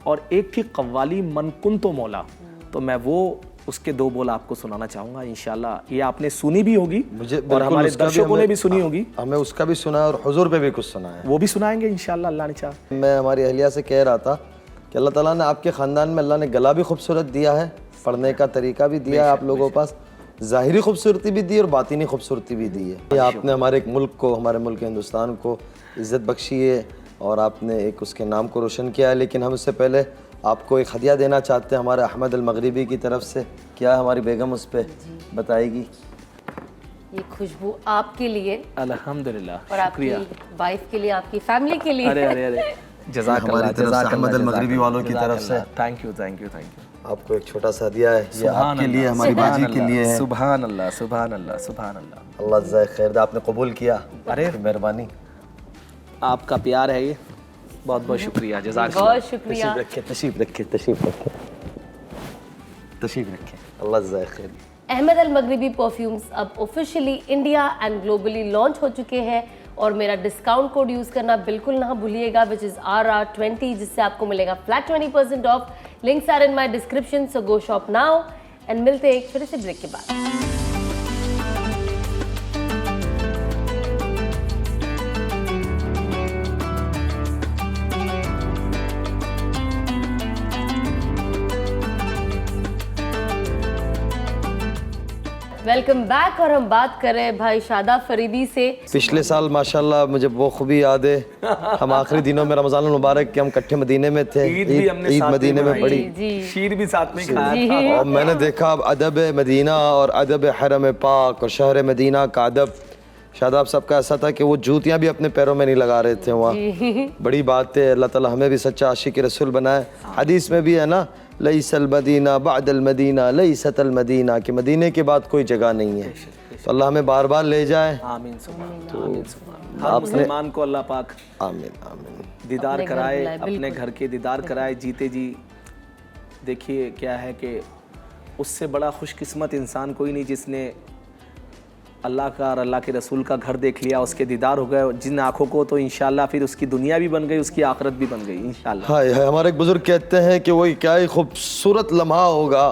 और एक थी कव्वाली मन कुन तो मौला। तो मैं वो उसके 2 बोल आपको सुनाना चाहूँगा इंशाल्लाह। ये आपने सुनी भी होगी मुझे, और हमारे दर्शकों ने भी सुनी होगी, हमें उसका भी सुना और हुजूर पे भी कुछ सुना है, वो भी सुनाएंगे इंशाल्लाह अल्लाह ने चाहा। मैं हमारी अहलिया से कह रहा था कि अल्लाह ताला ने आपके ख़ानदान में अल्लाह ने गला भी खूबसूरत दिया है, पढ़ने का तरीका भी दिया है, आप लोगों के पास ज़ाहिरी खूबसूरती भी दी और बातिनी खूबसूरती भी दी है। आपने हमारे एक मुल्क को, हमारे मुल्क हिंदुस्तान को इज़्ज़त बख्शी है, और आपने एक उसके नाम को रोशन किया है। लेकिन हम उससे पहले आपको एक हदिया देना चाहते हैं हमारे अहमद अल मगरिबी की तरफ से। क्या हमारी बेगम उस पर बताएगी? ये खुशबू आपके लिए अल्हम्दुलिल्लाह, और आपकी वाइफ के लिए, आपकी फैमिली के लिए। अरे अरे अरे, हमारी तरफ से अहमद अल मगरिबी वालों की तरफ से thank you thank you thank you. आपको एक छोटा सा हदिया है, ये आपके लिए, हमारी बाजी के लिए है। सुभान अल्लाह सुभान अल्लाह सुभान अल्लाह। अल्लाह जज़ाए खैर दे, आपने कबूल किया। अरे मेहरबानी, आपका प्यार है ये, बहुत बहुत शुक्रिया, जज़ाक बहुत शुक्रिया। तशरीफ रखे, तशरीफ रखे, तशरीफ रखे। अल्लाह जज़ाए खैर। अहमद अल मगरिबी परफ्यूम्स अब officially India and globally launch हो चुके हैं और मेरा डिस्काउंट कोड यूज़ करना बिल्कुल ना भूलिएगा, विच इज़ RR20, जिससे आपको मिलेगा flat 20% off. Links are in my description, so go shop now. And मिलते हैं एक छोटे से ब्रेक के बाद। Welcome back. और हम बात कर रहे हैं भाई शादाब फरीदी से। पिछले साल माशाल्लाह मुझे वो खूबी याद है, हम आखिरी दिनों में रमज़ान मुबारक के हम इकट्ठे मदीने में थे। ईद मदीने में पड़ी, शीर भी साथ में खाया था। और मैंने देखा अब अदब मदीना और अदब हरम पाक और शहर मदीना का अदब। शादाब साहब का ऐसा था कि वो जूतियाँ भी अपने पैरों में नहीं लगा रहे थे वहाँ। बड़ी बात है, अल्लाह ताला हमें भी सच्चा आशिक रसूल बनाए। हदीस में भी है ना, लईसल मदीना बअदल मदीना लईसतल मदीना, कि मदीने के बाद कोई जगह नहीं है। तो अल्लाह हमें बार बार ले जाए। आमीन सुभान आमीन सुभान। हर मुसलमान को अल्लाह पाक आमीन आमीन दीदार कराए, अपने घर के दीदार कराए जीते जी। देखिए क्या है कि उससे बड़ा खुशकिस्मत इंसान कोई नहीं जिसने अल्लाह का और अल्लाह के रसूल का घर देख लिया, उसके दीदार हो गए जिन आँखों को, तो इंशाल्लाह फिर उसकी दुनिया भी बन गई, उसकी आखिरत भी बन गई इंशाल्लाह। हाय हाय, हमारे एक बुजुर्ग कहते हैं कि वही क्या ही खूबसूरत लम्हा होगा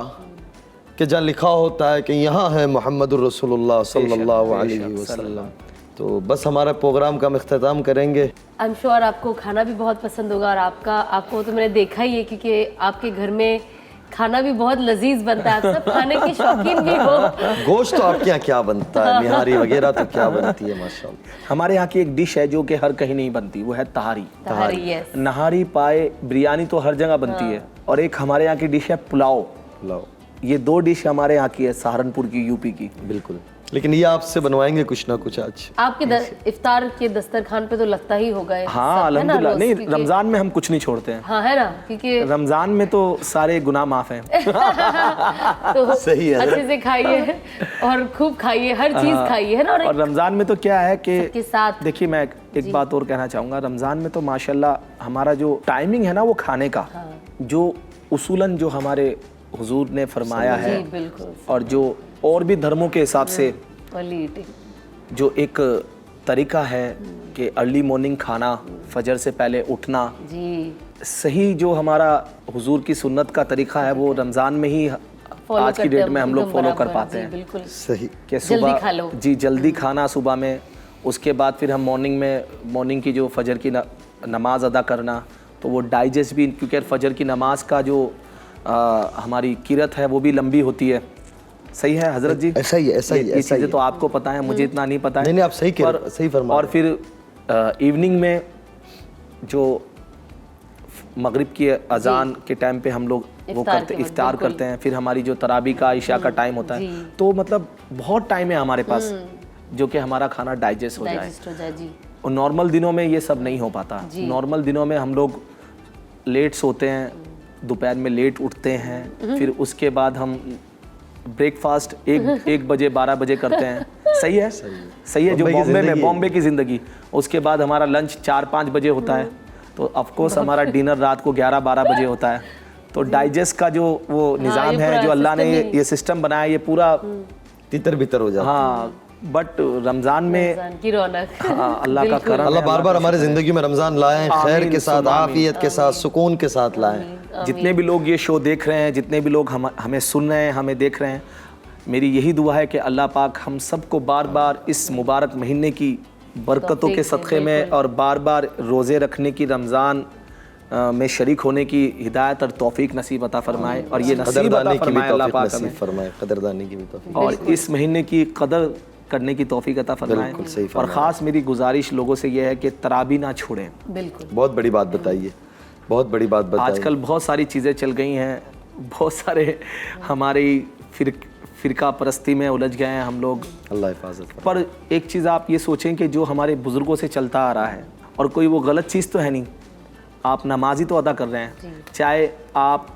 कि जहाँ लिखा होता है कि यहाँ है मोहम्मदुर रसूलुल्लाह सल्लल्लाहु अलैहि वसल्लम। तो बस हमारा प्रोग्राम का हम इख्तिताम करेंगे। आई एम श्योर आपको खाना भी बहुत पसंद होगा, और आपको तो मैंने देखा ही है क्योंकि आपके घर में खाना भी बहुत लजीज बनता है। आप सब खाने के शौकीन भी हो। गोश्त तो आपके यहाँ क्या बनता है, निहारी वगैरह तो क्या बनती है माशाल्लाह। हमारे यहाँ की एक डिश है जो कि हर कहीं नहीं बनती, वो है तहारी। यस। नहारी पाए बिरयानी तो हर जगह बनती है, और एक हमारे यहाँ की डिश है पुलाव। पुलाव, ये दो डिश हमारे यहाँ की है, सहारनपुर की, यूपी की। बिल्कुल। लेकिन ये आपसे बनवाएंगे कुछ ना कुछ आज। आपके इफ्तार के दस्तरखान पे तो लगता ही होगा। हाँ अल्हम्दुलिल्लाह। नहीं, रमजान में हम कुछ नहीं छोड़ते हैं। हाँ है ना, क्योंकि रमजान में तो सारे गुनाह माफ हैं। तो सही है, अच्छे से खाइए और खूब खाइए, हर चीज खाइए, है ना। और रमजान में तो क्या है कि सबके साथ देखिए, मैं एक बात और कहना चाहूँगा। रमजान में तो माशाल्लाह हमारा जो टाइमिंग है ना वो खाने का, जो उसूलन जो हमारे हुजूर ने फरमाया है, बिल्कुल, और जो और भी धर्मों के हिसाब से जो एक तरीका है कि अर्ली मॉर्निंग खाना, फजर से पहले उठना जी, सही जो हमारा हुजूर की सुन्नत का तरीका है वो रमज़ान में ही आज की डेट में हम लोग फॉलो कर पाते हैं। बिल्कुल सही कि सुबह जी जल्दी खाना सुबह में, उसके बाद फिर हम मॉर्निंग की जो फजर की नमाज अदा करना, तो वो डाइजेस्ट भी, क्योंकि फजर की नमाज का जो हमारी किरत है वो भी लंबी होती है। सही है हजरत जी? ऐसा ही है। ये चीज़ें तो आपको पता है, मुझे इतना नहीं पता है। नहीं, आप सही फरमा। और फिर इवनिंग में जो मगरिब की अजान के टाइम पे हम लोग वो करते, इफ्तार करते हैं। फिर हमारी जो तराबी का इशा का टाइम होता है, तो मतलब बहुत टाइम है हमारे पास जो कि हमारा खाना डाइजेस्ट हो जाए। और नॉर्मल दिनों में ये सब नहीं हो पाता। नॉर्मल दिनों में हम लोग लेट सोते हैं, दोपहर में लेट उठते हैं, फिर उसके बाद हम ब्रेकफास्ट 1 बजे 12 बजे करते हैं। सही है, सही है। जो बॉम्बे की ज़िंदगी, उसके बाद हमारा लंच 4-5 बजे होता है, तो ऑफ कोर्स हमारा डिनर रात को 11-12 बजे होता है। तो डाइजेस्ट का जो वो निज़ाम है, जो अल्लाह ने ये सिस्टम बनाया, ये पूरा तितर बितर हो जाता है। हाँ, बट रमज़ान में की रौनक, हाँ, अल्लाह का करम, अल्लाह बार बार हमारे ज़िंदगी में रमज़ान लाएं, खैर के साथ, आफियत के साथ, सुकून के साथ लाएं। जितने भी लोग ये शो देख रहे हैं, जितने भी लोग हमें सुन रहे हैं, हमें देख रहे हैं, मेरी यही दुआ है कि अल्लाह पाक हम सबको बार बार इस मुबारक महीने की बरकतों के सदक़े में और बार बार रोज़े रखने की, रमज़ान में शरीक होने की हिदायत और तौफीक नसीब अता फरमाए। और ये नसीब अता फरमाए अल्लाह पाक हमें, कदरदानी की भी तौफीक। और इस महीने की कदर करने की तौफीक अता बिल्कुल सही फरमाए। और फरमाया। ख़ास मेरी गुजारिश लोगों से यह है कि तराबी ना छोड़ें। बिल्कुल बहुत बड़ी बात बताइए, बहुत बड़ी बात बताइए। आजकल बहुत सारी चीज़ें चल गई हैं, बहुत सारे हमारी फ़िरका परस्ती में उलझ गए हैं हम लोग। अल्लाह हिफाजत करे। पर एक चीज़ आप ये सोचें कि जो हमारे बुज़ुर्गों से चलता आ रहा है, और कोई वो गलत चीज़ तो है नहीं, आप नमाज ही तो अदा कर रहे हैं, चाहे आप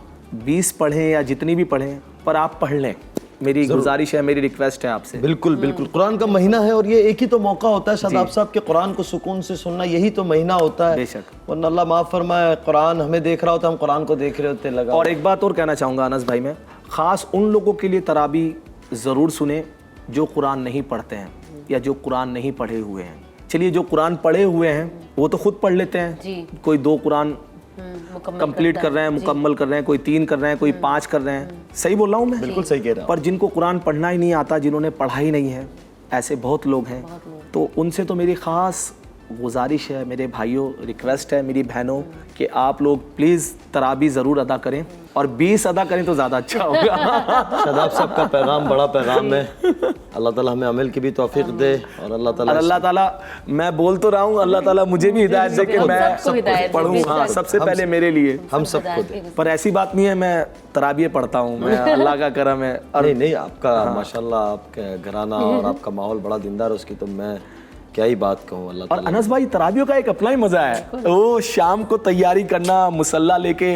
20 पढ़ें या जितनी भी पढ़ें, पर आप पढ़ लें। मेरी गुजारिश है, मेरी रिक्वेस्ट है आपसे। बिल्कुल बिल्कुल, कुरान का महीना है और ये एक ही तो मौका होता है शादाब साहब के कुरान को सुकून से सुनना, यही तो महीना होता है। बेशक। वरना अल्लाह माफ़ फरमाए, कुरान हमें देख रहा होता, हम कुरान को देख रहे होते लगा। और एक बात और कहना चाहूँगा अनस भाई, मैं ख़ास उन लोगों के लिए तराबी ज़रूर सुने जो कुरान नहीं पढ़ते हैं या जो कुरान नहीं पढ़े हुए हैं। चलिए, जो कुरान पढ़े हुए हैं वो तो खुद पढ़ लेते हैं, जी। कोई 2 कुरान मुकम्मल कंप्लीट करता कर रहे हैं, मुकम्मल कर रहे हैं, कोई 3 कर रहे हैं, कोई 5 कर रहे हैं। सही बोल रहा हूँ मैं? बिल्कुल सही कह रहा हूँ। पर जिनको कुरान पढ़ना ही नहीं आता, जिन्होंने पढ़ा ही नहीं है, ऐसे बहुत लोग हैं। तो उनसे तो मेरी ख़ास गुजारिश है, मेरे भाइयों, रिक्वेस्ट है मेरी बहनों, कि आप लोग प्लीज़ तराबी ज़रूर अदा करें, और 20 अदा करें तो ज़्यादा अच्छा होगा। शादाब साहब का पैगाम बड़ा पैगाम है। अल्लाह ताला हमें अमल की भी तौफीक दे, और अल्लाह और ताला अल्लाह ताला, मैं बोल तो रहा हूँ, अल्लाह ताला मुझे भी हिदायत दे कि हम मैं सबको हिदायत दे, पढ़ूँ। हाँ, बेशक। सबसे पहले मेरे लिए। हम सबको दे। पर ऐसी बात नहीं है मैं तराबिये पढ़ता हूँ, मैं अल्लाह का करम है। और नहीं नहीं, आपका माशाल्लाह, आपका घराना और आपका माहौल बड़ा दीनदार है, उसकी तो मैं क्या ही बात कहूँ। अल्लाह और ताला अनस भाई, तराबियों का एक अपना ही मजा है। वो शाम को तैयारी करना, मुसल्ला लेके,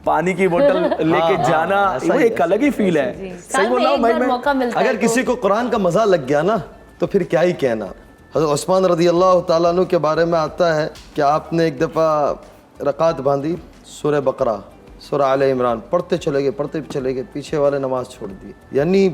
पानी की बोतल लेके जाना, ऐसा वो ही, एक अलग ही फील है। सही साल बोल में रहा हूँ एक भाई बार मैं। मौका मिलता है अगर तो- किसी को कुरान का मजा लग गया ना, तो फिर क्या ही कहना। हज़रत उस्मान रज़ी अल्लाह ताला अन्हु के बारे में आता है कि आपने एक दफ़ा रकात बांधी, सूरह बकरा, सूरह आले इमरान पढ़ते चले गए, पीछे वाले नमाज छोड़ दी। यानी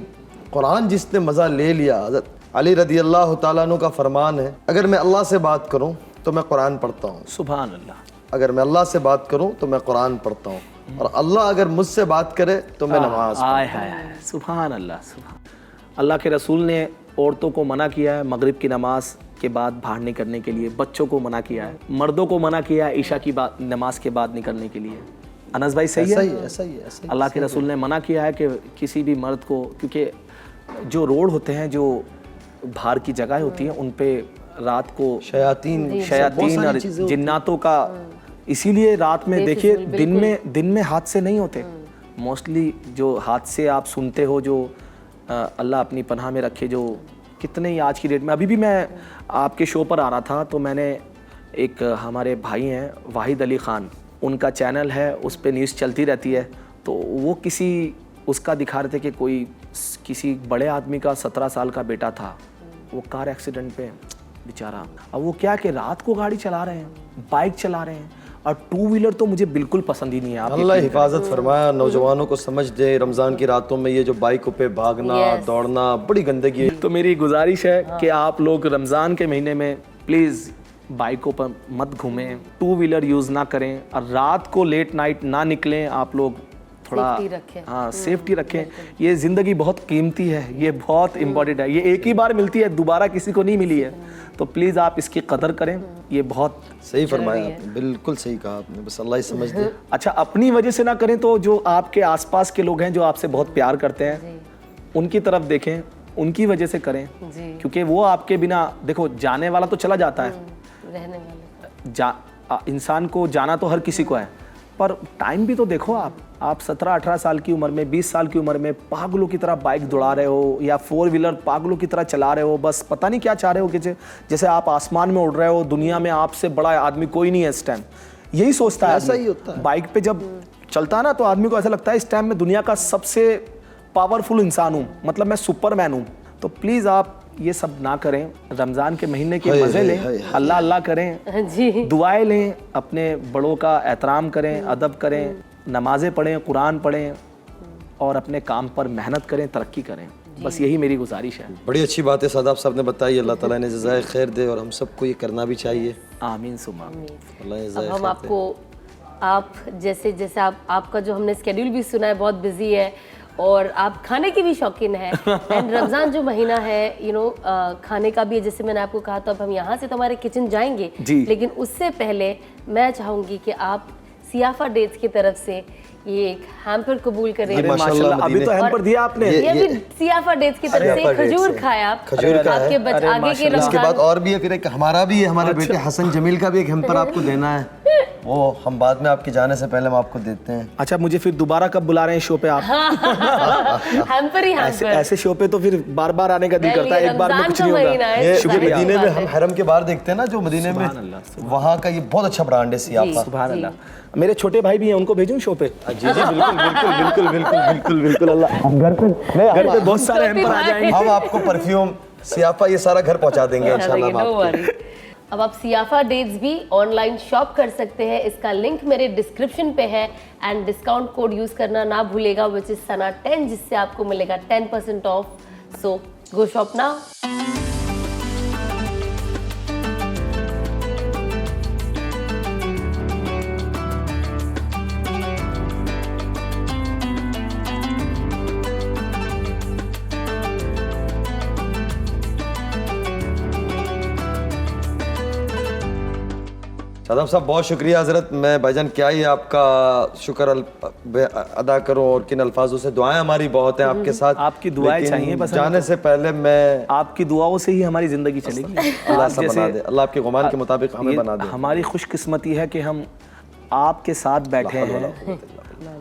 कुरान जिसने मज़ा ले लिया। हज़रत अली रज़ी अल्लाह ताला अन्हु का फरमान है, अगर मैं अल्लाह से बात करूँ तो मैं कुरान पढ़ता हूँ, सुभान अल्लाह। अगर मैं अल्लाह से बात करूँ तो मैं कुरान पढ़ता हूँ, और अल्लाह अगर मुझसे बात करे तो मैं नमाज। आय हाय हाय, सुभान अल्लाह, सुभान। अल्लाह के रसूल ने औरतों को मना किया है मगरिब की नमाज के बाद बाहर निकलने के लिए, बच्चों को मना किया है, मर्दों को मना किया है ईशा की बात नमाज के बाद निकलने के लिए। अनस भाई सही ऐसा है? ही है, ऐसा ही है, ऐसा ही है। अल्लाह के रसूल ने मना किया है कि किसी भी मर्द को, क्योंकि जो रोड होते हैं, जो बाहर की जगह होती हैं, उन पे रात को शयातीन और जिन्नातों का, इसीलिए रात में देखिए, दिन में हादसे नहीं होते मोस्टली। जो हादसे आप सुनते हो, जो अल्लाह अपनी पनाह में रखे, जो कितने ही आज की डेट में, अभी भी मैं आपके शो पर आ रहा था तो मैंने एक, हमारे भाई हैं वाहिद अली ख़ान, उनका चैनल है, उस पर न्यूज़ चलती रहती है, तो वो किसी उसका दिखा रहे थे कि कोई किसी बड़े आदमी का 17 साल का बेटा था, वो कार एक्सीडेंट पे बेचारा। अब वो क्या कि रात को गाड़ी चला रहे हैं, बाइक चला रहे हैं, और 2 व्हीलर तो मुझे बिल्कुल पसंद ही नहीं है। आप अल्लाह हिफाजत फरमाया, नौजवानों को समझ दे। रमज़ान की रातों में ये जो बाइकों पे भागना, दौड़ना, बड़ी गंदगी है। तो मेरी गुजारिश है कि आप लोग रमज़ान के महीने में प्लीज़ बाइकों पर मत घूमें, 2 व्हीलर यूज़ ना करें, और रात को लेट नाइट ना निकलें। आप लोग थोड़ा सेफ्टी रखें। हाँ, सेफ्टी रखें। ये ज़िंदगी बहुत कीमती है, ये बहुत इम्पोर्टेंट है, ये एक ही बार मिलती है, दोबारा किसी को नहीं मिली है। तो प्लीज़ आप इसकी कदर करें, ये बहुत सही फरमाया आपने, बिल्कुल सही कहा आपने, बस अल्लाह ही समझ दे। अच्छा। अपनी वजह से ना करें तो जो आपके आसपास के लोग हैं, जो आपसे बहुत प्यार करते हैं, उनकी तरफ देखें, उनकी वजह से करें, क्योंकि वो आपके बिना, देखो, जाने वाला तो चला जाता है, रहने वाले इंसान को जाना तो हर किसी को है, पर टाइम भी तो देखो। आप 17-18 साल की उम्र में, 20 साल की उम्र में पागलों की तरह बाइक दौड़ा रहे हो, या 4 व्हीलर पागलों की तरह चला रहे हो, बस पता नहीं क्या चाह रहे हो कि जैसे आप आसमान में उड़ रहे हो, दुनिया में आपसे बड़ा आदमी कोई नहीं है इस टाइम, यही सोचता है। ऐसा ही होता है। बाइक पे जब चलता है ना, तो आदमी को ऐसा लगता है इस टाइम में दुनिया का सबसे पावरफुल इंसान हूँ, मतलब मैं सुपरमैन हूँ। तो प्लीज़ आप ये सब ना करें, रमज़ान के महीने के मज़े लें, अल्लाह अल्लाह करें, जी, दुआएं लें, अपने बड़ों का एहतराम करें, अदब करें, नमाज़ें पढ़ें, कुरान पढ़ें, और अपने काम पर मेहनत करें, तरक्की करें। बस यही मेरी गुजारिश है। बड़ी अच्छी बात है सादाब साहब ने बताई, अल्लाह ताला ने जज़ाए खैर दे, और हम सबको ये करना भी चाहिए। आमीन सुमा। अल्लाह अब जज़ाए हम खैर दे। आपको, आप जैसे आपका जो हमने स्केड्यूल भी सुना है, बहुत बिजी है, और आप खाने की भी शौकीन है, एंड रमज़ान जो महीना है, खाने का भी है, जैसे मैंने आपको कहा, तो अब हम यहाँ से तो हमारे किचन जाएंगे, जी। लेकिन उससे पहले मैं चाहूँगी कि आप सियाफा डेट्स की तरफ से ये एक हैम्पर कबूल करें। अरे माशाल्लाह, माशाल्लाह, अभी तो मदीने- हैम्पर दिया आपने। ये भी सियाफा डेट्स की तरफ सियाफा से डेट्स खजूर है। खाया आप, खजूर का आपके है। आगे के माशाल्लाह। इसके बाद रमजान। और भी है, फिर एक हमारा भी है, हमारे बेटे हसन जमील का भी एक हेम्पर आपको देना है, वो हम बाद में आपके जाने से पहले हम आपको देते हैं। अच्छा, मुझे फिर दोबारा कब बुला रहे हैं शो पे आप? हैम्पर ही ऐसे हैम्पर। ऐसे शो पे तो फिर बार बार आने का दिल करता है, एक बार में रमजान कुछ का नहीं महीना होगा। है, ये जाहिर सी मदीने में बात हम है। हरम के बाहर देखते हैं ना, जो मदीने में सुभान अल्लाह, वहाँ का ये बहुत अच्छा ब्रांड है सियाफा। सुभान अल्लाह। मेरे छोटे भाई भी हैं, उनको भेजूं शो पे? जी जी बिल्कुल बिल्कुल बिल्कुल बिल्कुल बिल्कुल बिल्कुल अल्लाह, घर पे घर पे बहुत सारे छोटे हैम्पर आ भाई। जाएंगे। हम आपको परफ्यूम सियाफा ये सारा घर पहुंचा देंगे इंशाल्लाह। हम नो आपको। वरी। अब आप सियाफा डेट्स भी ऑनलाइन शॉप कर सकते हैं, इसका लिंक मेरे डिस्क्रिप्शन पे है एंड डिस्काउंट कोड यूज करना ना भूलेगा विच इज सना 10, जिससे आपको मिलेगा 10% of. So go shop now. Shadab साहब बहुत शुक्रिया हज़रत। मैं भाईजान क्या ही आपका शुक्र अदा करूं, और किन अल्फाजों से। दुआएं हमारी बहुत हैं आपके साथ, आपकी दुआएं लेकिन चाहिए बस जाने से पहले मैं आपकी दुआओं से ही हमारी जिंदगी चलेगी। अल्लाह आप ऐसा जैसे- बना दे, अल्लाह आपके गुमान के मुताबिक हमें ये बना दे। हमारी खुशकिस्मती है कि हम आपके साथ बैठे हैं।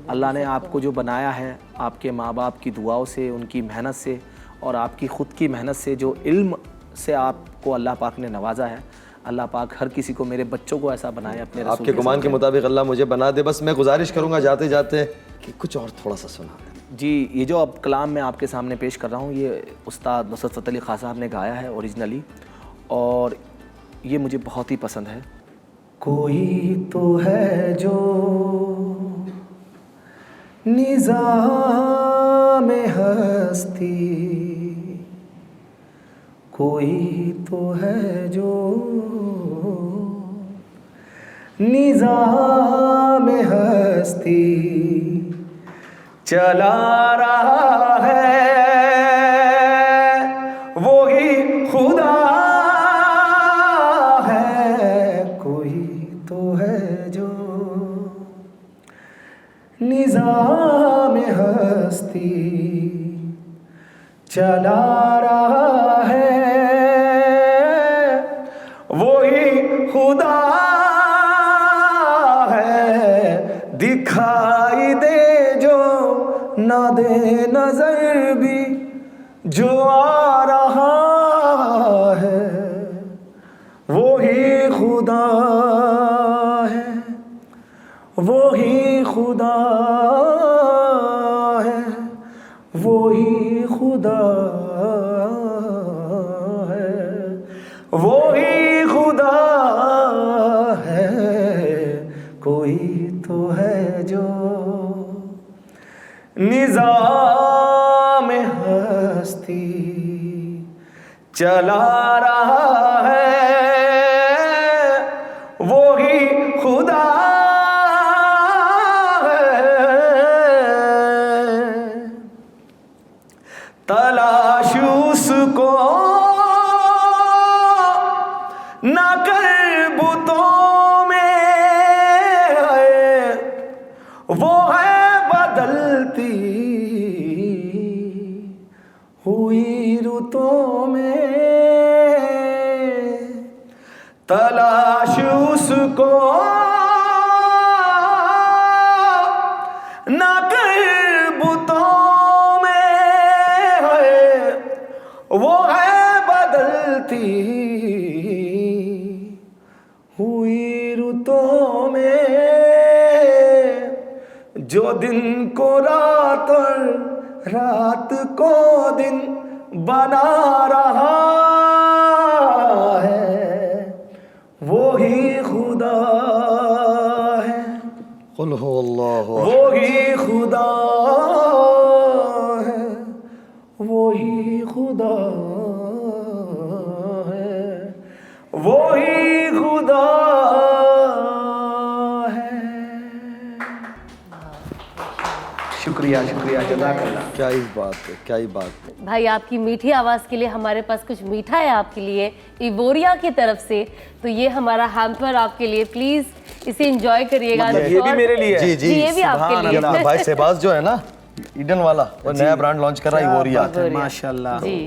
अल्लाह ने आपको जो बनाया है, आपके माँ बाप की दुआओं से, उनकी मेहनत से और आपकी ख़ुद की मेहनत से, जो इल्म से आपको अल्लाह पाक ने नवाजा है, अल्लाह पाक हर किसी को, मेरे बच्चों को ऐसा बनाए अपने रसूल आपके गुमान के मुताबिक अल्लाह मुझे बना दे। बस मैं गुजारिश करूंगा जाते जाते कि कुछ और थोड़ा सा सुना दें। जी। ये जो अब कलाम मैं आपके सामने पेश कर रहा हूँ, ये उस्ताद नुसरत फ़तेह अली खान साहब ने गाया है ओरिजिनली, और ये मुझे बहुत ही पसंद है। कोई तो है जो निज़ाम हस्ती, कोई तो है जो निज़ाम हस्ती चला रहा है, वही खुदा है। कोई तो है जो निज़ाम हस्ती चला रहा है, वही खुदा है। दिखाई दे जो ना दे नजर भी जो आ रहा है, वही खुदा है, वही खुदा है, वही खुदा है, वही खुदा है। कोई तो है जो निज़ाम हस्ती चला रहा है, वही खुदा है। तलाश उसको न कर बुतों में, वो है बदलती हुई रुतों में। तलाश उसको न कर बुतों में, वो है बदलती हुई रुतों में। जो दिन को रात और रात को दिन बना रहा है, वही खुदा है, कुल हु अल्लाहु अहद। वही खुदा है, वही खुदा है, वही खुदा है। शुक्रिया। शुक्रिया शुक्रिया, जज़ाकल्लाह। क्या ही बात है, क्या ही बात है। भाई आपकी मीठी आवाज़ के लिए हमारे पास कुछ मीठा है आपके लिए इवोरिया की तरफ से, तो ये हमारा हैम्पर आपके लिए, प्लीज़ इसे एंजॉय करिएगा। मतलब ये भी मेरे लिए है? जी जी, ये भी आपके सुभान लिए। अपना भाई शहबाज जो है ना, ईडन वाला, वो नया ब्रांड लॉन्च कर रहा है इवोरिया। बात है, माशाल्लाह। जी।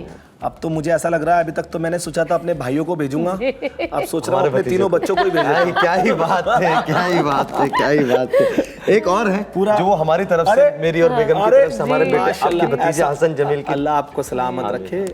अब तो मुझे ऐसा लग रहा है, अभी तक तो मैंने सोचा था अपने भाइयों को भेजूंगा, अब सोच रहा हूँ अपने तीनों बच्चों को ही भेजूंगा। क्या ही बात है, क्या ही बात है, क्या ही बात है। एक और है पूरा- जो वो हमारी तरफ से, अरे, मेरी और बेगम की अरे तरफ से हमारे जी, बेटे, माशाल्लाह, आपके भतीजे ऐसा- हसन जमील की। अल्लाह आपको सलामत रखे।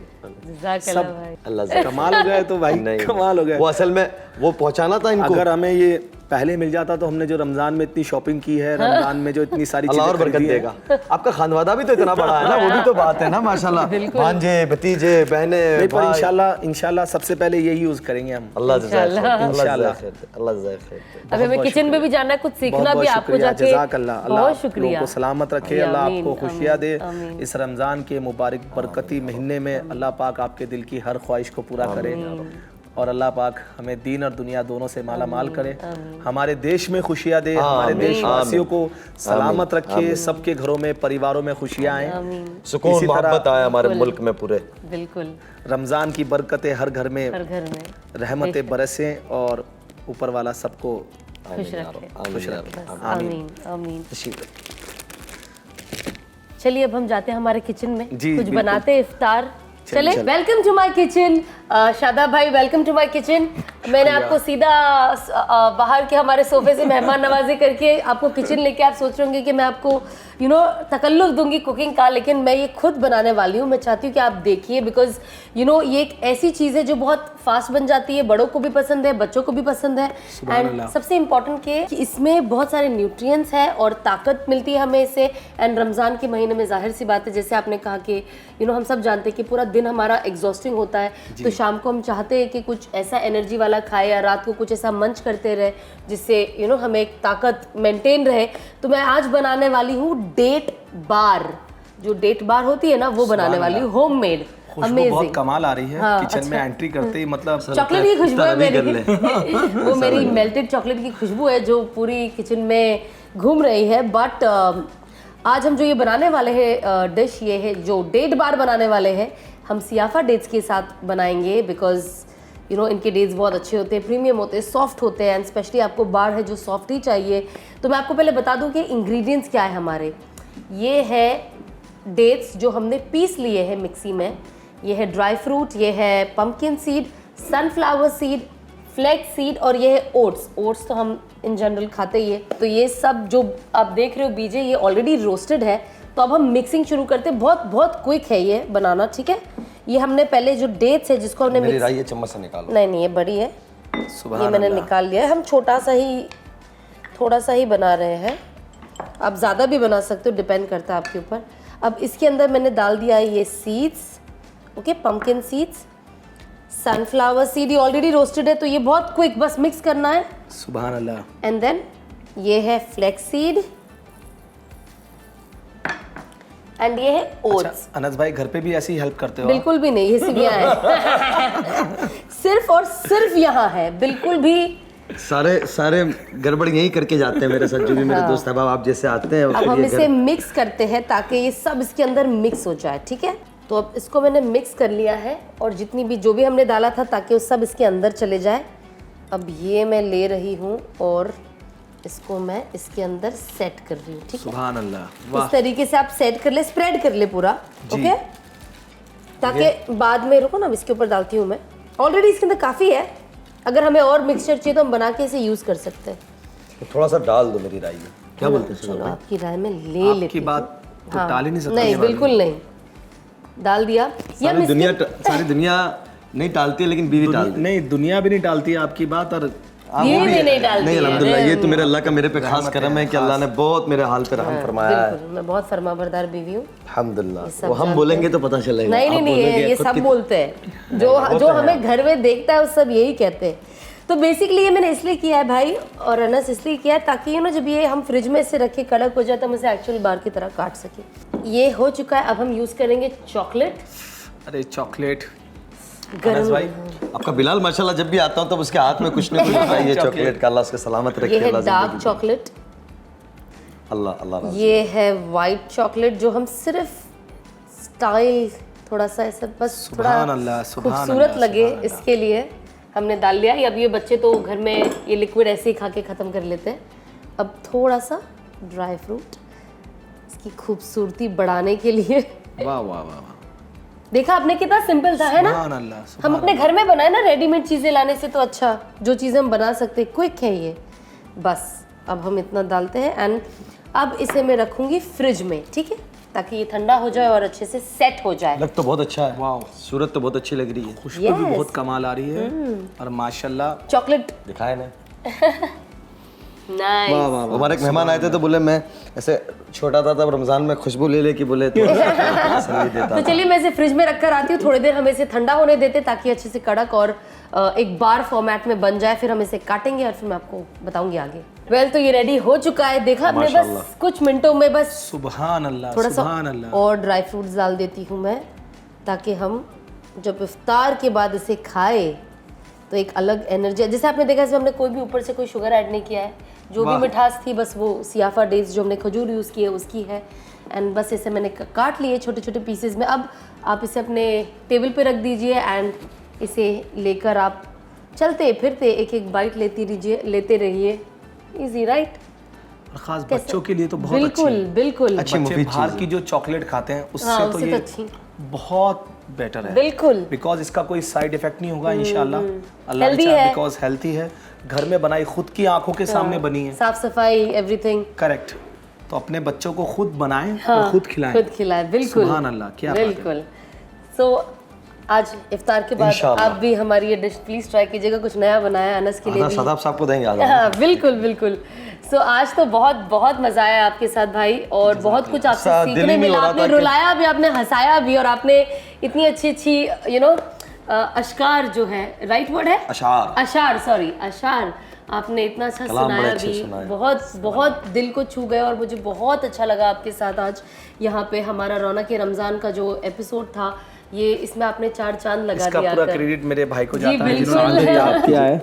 जज़ाकल्लाह भाई। अल्लाह से कमाल हो गए तो भाई, नहीं, कमाल हो गए। वो असल में वो पहुंचाना था इनको। अगर हमें ये पहले मिल जाता तो हमने जो रमजान में इतनी शॉपिंग की है, रमजान में जो इतनी सारी अल्लाह और चीजें बरकत खरीदी हैं, देगा। आपका खानवादा भी तो इतना बड़ा है ना, वो भी तो बात है ना माशाल्लाह। भांजे, भतीजे, बहने, नहीं, पर भाई। इंशाल्लाह सबसे पहले यही यूज करेंगे हम। अल्लाह जज़ाक खैर, अल्लाह इंशाल्लाह। जज़ाक खैर, अल्लाह जज़ाक खैर। अभी हमें किचन में भी जाना है, कुछ सीखना भी है आपको जाके। जज़ाकल्लाह, अल्लाह बहुत आप शुक्रिया। लोगों को सलामत रखे, अल्लाह आमीन, आपको खुशियाँ दे। आमीन। इस रमज़ान के मुबारक बरकती महीने में अल्लाह पाक आपके दिल की हर ख्वाहिश को पूरा करे, और अल्लाह पाक हमें दीन और दुनिया दोनों से माला माल करे, हमारे देश में खुशियाँ दे, हमारे देशवासियों को सलामत रखे, सबके घरों में, परिवारों में खुशियाँ आए, सुकून इसी तरह मोहब्बत आए हमारे मुल्क में पूरे। बिल्कुल, रमज़ान की बरकतें हर घर में, हर घर में रहमतें बरसें, और ऊपर वाला सबको खुश रखे। खुश रखे। बस, आमीन आमीन। चलिए अब हम जाते हैं हमारे किचन में, जी, कुछ बिल्कुल। बनाते हैं इफ्तार। चले, welcome to my kitchen. Shadab भाई, वेलकम टू माय किचन। मैंने आपको सीधा बाहर के हमारे सोफे से मेहमान नवाजी करके आपको किचन लेके, आप सोच रहे होंगे कि मैं आपको तकल्लुफ दूंगी कुकिंग का, लेकिन मैं ये खुद बनाने वाली हूँ। मैं चाहती हूँ कि आप देखिए, बिकॉज ये एक ऐसी चीज़ है जो बहुत फास्ट बन जाती है, बड़ों को भी पसंद है, बच्चों को भी पसंद है, एंड सबसे इम्पोर्टेंट कि इसमें बहुत सारे न्यूट्रिएंट्स हैं और ताकत मिलती है हमें इससे। एंड रमज़ान के महीने में जाहिर सी बात है, जैसे आपने कहा कि हम सब जानते हैं कि पूरा दिन हमारा एग्जॉस्टिंग होता है, तो शाम को हम चाहते हैं कि कुछ ऐसा एनर्जी वाला खाए, या रात को कुछ ऐसा मंच करते रहे जिससे हमें एक ताकत मेंटेन रहे। तो मैं आज बनाने वाली हूँ डेट बार। जो डेट बार होती है ना, वो बनाने वाली हूँ, होममेड, खुशबू बहुत कमाल आ रही है। हाँ, किचन में एंट्री करते ही मतलब चॉकलेट की खुशबू है मेरी। वो मेरी मेल्टेड चॉकलेट की खुशबू है जो पूरी किचन में घूम रही है। बट आज हम जो ये बनाने वाले हैं डिश, ये है जो डेट बार बनाने वाले हैं, हम सियाफा डेट्स के साथ बनाएंगे, बिकॉज इनके डेट्स बहुत अच्छे होते हैं, प्रीमियम होते हैं, सॉफ्ट होते हैं, एंड स्पेशली आपको बार है जो सॉफ्ट ही चाहिए। तो मैं आपको पहले बता दूं कि इंग्रेडिएंट्स क्या है हमारे। ये है डेट्स जो हमने पीस लिए हैं मिक्सी में, ये है ड्राई फ्रूट, ये है pumpkin seed, sunflower seed, flax seed, और ये है ओट्स। ओट्स तो हम इन जनरल खाते ही है। तो ये सब जो आप देख रहे हो बीजे, ये ऑलरेडी रोस्टेड है। तो अब हम मिक्सिंग शुरू करते हैं। बहुत बहुत क्विक है ये बनाना, ठीक है। ये हमने पहले जो डेट्स है जिसको हमने मेरी राय ये चम्मच से निकालो। नहीं, ये बड़ी है, ये मैंने निकाल लिया है। हम छोटा सा ही, थोड़ा सा ही बना रहे हैं, आप ज़्यादा भी बना सकते हो, डिपेंड करता है आपके ऊपर। अब इसके अंदर मैंने डाल दिया है ये seeds, okay, pumpkin seeds, sunflower seed, ये ऑलरेडी रोस्टेड है, तो ये बहुत क्विक, बस मिक्स करना है। सुभान अल्लाह। एंड देन ये है फ्लैक्स सीड, एंड ये है ओट्स। अच्छा, अनस भाई घर पे भी ऐसी हेल्प करते हो? बिल्कुल भी नहीं, ये सिर्फ यहाँ है। सिर्फ और सिर्फ यहाँ है, बिल्कुल भी। सारे गड़बड़ यही करके जाते हैं मेरे साथ, जो भी मेरे दोस्त अहबाब आप जैसे आते हैं। अब हम इसे मिक्स करते हैं ताकि ये सब इसके अंदर मिक्स हो जाए, ठीक है। तो अब इसको मैंने मिक्स कर लिया है, और जितनी भी जो भी हमने डाला था ताकि वो सब इसके अंदर चले जाए। अब ये मैं ले रही हूँ और इसको मैं इसके अंदर सेट कर रही हूँ, ठीक है। सुभान अल्लाह, इस तरीके से आप सेट कर ले, स्प्रेड कर ले पूरा, ओके, ताकि बाद में, रुको ना, इसके ऊपर डालती हूँ मैं। ऑलरेडी इसके अंदर काफ़ी है, अगर हमें और मिक्सचर चाहिए तो हम बना के इसे यूज़ कर सकते हैं। तो थोड़ा सा डाल दो, मेरी राय है। क्या बोलते हैं? चलो आपकी राय में ले लेती आपकी हूँ। बात तो हाँ, टाल ही नहीं सकते। नहीं, बिल्कुल नहीं, डाल दिया। या सारी दुनिया नहीं टालती है, लेकिन बीवी टालती है। नहीं, दुनिया भी नहीं टालती है आपकी बात, और ये भी नहीं डालती नहीं, है। अल्हम्दुलिल्लाह, ये तो मेरे अल्लाह का मेरे पे खास करम है कि अल्लाह ने बहुत मेरे हाल पे रहम फरमाया है। बिल्कुल, मैं बहुत फरमाबरदार बीवी हूँ। अल्हम्दुलिल्लाह। वो हम बोलेंगे तो पता चलेगा। नहीं नहीं आप नहीं, बोलोगे ये खुद सब की- बोलते हैं, जो हमें घर में देखता है वो सब यही कहते हैं। तो बेसिकली ये मैंने इसलिए किया है भाई, और अनस इसलिए किया है ताकि जब ये हम फ्रिज में से रखे कड़क हो जाए तो हम इसे एक्चुअल बार की तरह काट सके। ये हो चुका है, अब हम यूज़ करेंगे चॉकलेट। अरे चॉकलेट, गरम भाई आपका बिलाल माशाल्लाह जब भी आता हूँ तब उसके हाथ में कुछ ना कुछ होता है ये चॉकलेट का। अल्लाह उसके सलामत ये रखे। है अल्लाह डार्क जिंदगी चॉकलेट, अल्लाह अल्लाह राज़ी। ये है वाइट चॉकलेट जो हम सिर्फ स्टाइल थोड़ा सा ऐसा बस थोड़ा सुभान अल्लाह, सुभान खूबसूरत अल्लाह, लगे सुभान इसके लिए हमने डाल लिया। अब ये बच्चे तो घर में ये लिक्विड ऐसे ही खा के ख़त्म कर लेते हैं। अब थोड़ा सा ड्राई फ्रूट इसकी खूबसूरती बढ़ाने के लिए। वाह वाह वाह वाह, देखा आपने कितना सिंपल था, है ना? सुभान अल्लाह, सुभान हम अपने घर में बनाए ना, रेडीमेड चीज़ें लाने से तो अच्छा जो चीज़ें हम बना सकते हैं, क्विक है ये। बस अब हम इतना डालते हैं एंड अब इसे मैं रखूंगी फ्रिज में, ठीक है, ताकि ये ठंडा हो जाए और अच्छे से सेट हो जाए। लग तो बहुत अच्छा है, वाह, सूरत तो बहुत अच्छी लग रही है। खुशबू भी बहुत कमाल आ रही है और माशाल्लाह। चॉकलेट दिखाए ना, नाइस। वाह वाह वाह, हमारे एक मेहमान आए थे तो बोले मैं ऐसे छोटा था तब रमज़ान में खुशबू ले कि बोले तो तसल्ली देता तो चलिए मैं इसे फ्रिज में रख कर आती हूँ, थोड़ी देर हम इसे ठंडा होने देते ताकि अच्छे से कड़क और एक बार फॉर्मेट में बन जाए। फिर हम इसे काटेंगे और फिर मैं आपको बताऊंगी आगे। वेल तो ये रेडी हो चुका है, देखा आपने, बस कुछ मिनटों में बस सुभान अल्लाह, थोड़ा सा सुभान अल्लाह। और ड्राई फ्रूट्स डाल देती हूँ मैं, ताकि हम जब इफ्तार के बाद इसे खाए तो एक अलग एनर्जी। जैसे आपने देखा इसमें हमने कोई भी ऊपर से कोई शुगर ऐड नहीं किया है, जो भी मिठास थी बस वो सियाफा डेट्स जो हमने खजूर यूज़ की है उसकी है। एंड बस इसे मैंने काट लिए छोटे छोटे पीसेस में। अब आप इसे अपने टेबल पे रख दीजिए एंड इसे लेकर आप चलते फिरते एक एक बाइट लेते रहिए। Easy right? और खास बच्चों के लिए तो बहुत अच्छी बिल्कुल है। बिल्कुल अच्छी बच्चे मुफीद बाहर चीज़ की जो चॉकलेट खाते हैं उससे हाँ, तो उससे ये तो अच्छी। बहुत बेटर है, बिल्कुल बिकॉज इसका कोई साइड इफेक्ट नहीं होगा इंशाल्लाह। अल्लाह ने Healthy चाहा, है। बिकॉज हेल्थी है, घर में बनाई, खुद की आंखों के सामने बनी है। साफ सफाई एवरीथिंग। करेक्ट। तो अपने बच्चों को खुद बनाएं हाँ, और खुद खिलाएं। खुद खिलाएं, बिल्कुल। सुभान अल्लाह, क्या बात है। बिल्कुल। सो आज इफ्तार के बाद इंशाअल्लाह। आप भी हमारी ये डिश प्लीज ट्राई कीजिएगा, कुछ नया बनाया है अनस के लिए भी। सदाब साहब को देंगे आज। हाँ, बिल्कुल बिल्कुल। सो आज तो बहुत बहुत मजा आया आपके साथ भाई, और बहुत कुछ आपसे दिल सीखने ही में मिला। हो रहा आपने था कि- रुलाया भी, आपने हंसाया भी, और आपने इतनी अच्छी अच्छी अशकार जो है, राइट वर्ड है, अशार। अशार, सॉरी अशार, आपने इतना अच्छा कलाम बड़े सुनाया अच्छे भी, सुनाए। बहुत बहुत दिल को छू गए। और मुझे बहुत अच्छा लगा आपके साथ आज यहाँ पे हमारा रौनक रमज़ान का जो एपिसोड था, ये इसमें आपने 4 चांद लगा इसका दिया पूरा कर। क्रेडिट मेरे भाई को जी, जाता है बिल्कुल। जिन्होंने मुझे याद किया है।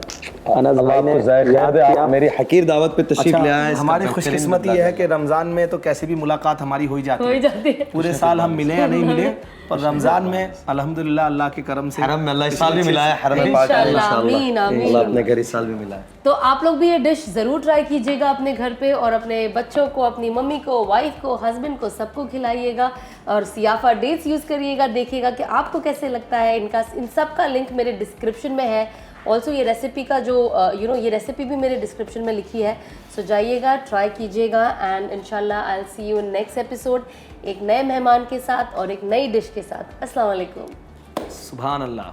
अनस भाई ने आप मेरी हकीर दावत पे तशरीफ ले आए। हमारी खुशकिस्मती ये है कि रमज़ान में तो कैसे भी मुलाकात हमारी हो ही जाती हो ही है। जाती है। पूरे साल हम मिले या नहीं मिले, पर रमज़ान में अल्हम्दुलिल्लाह अल्लाह के करम से हरम में अल्लाह इस साल भी मिला है, हरम में पाक है इंशाल्लाह, आमीन, आमीन। अल्लाह अपने घर इस साल भी मिला है। तो आप लोग भी ये डिश ज़रूर ट्राई कीजिएगा अपने घर पे, और अपने बच्चों को, अपनी मम्मी को, वाइफ को, हस्बैंड को, सबको खिलाइएगा। और सियाफा डेट्स यूज़ करिएगा, देखिएगा कि आपको कैसे लगता है। इन सब का लिंक मेरे डिस्क्रिप्शन में है। ऑल्सो ये रेसिपी का जो ये रेसिपी भी मेरे डिस्क्रिप्शन में लिखी है। सो जाइएगा, ट्राई कीजिएगा, एंड इंशाल्लाह I will see you in next episode, एक नए मेहमान के साथ और एक नई डिश के साथ। अस्सलाम वालेकुम। सुभान अल्लाह।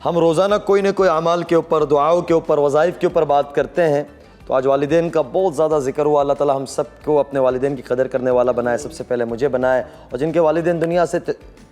हम रोज़ाना कोई ना कोई अमाल के ऊपर, दुआओं के ऊपर, वज़ाइफ के ऊपर बात करते हैं। तो आज वालिदैन का बहुत ज़्यादा जिक्र हुआ। अल्लाह ताला हम सबको अपने वालिदैन की कदर करने वाला बनाए, सबसे पहले मुझे बनाए। और जिनके वालिदैन दुनिया से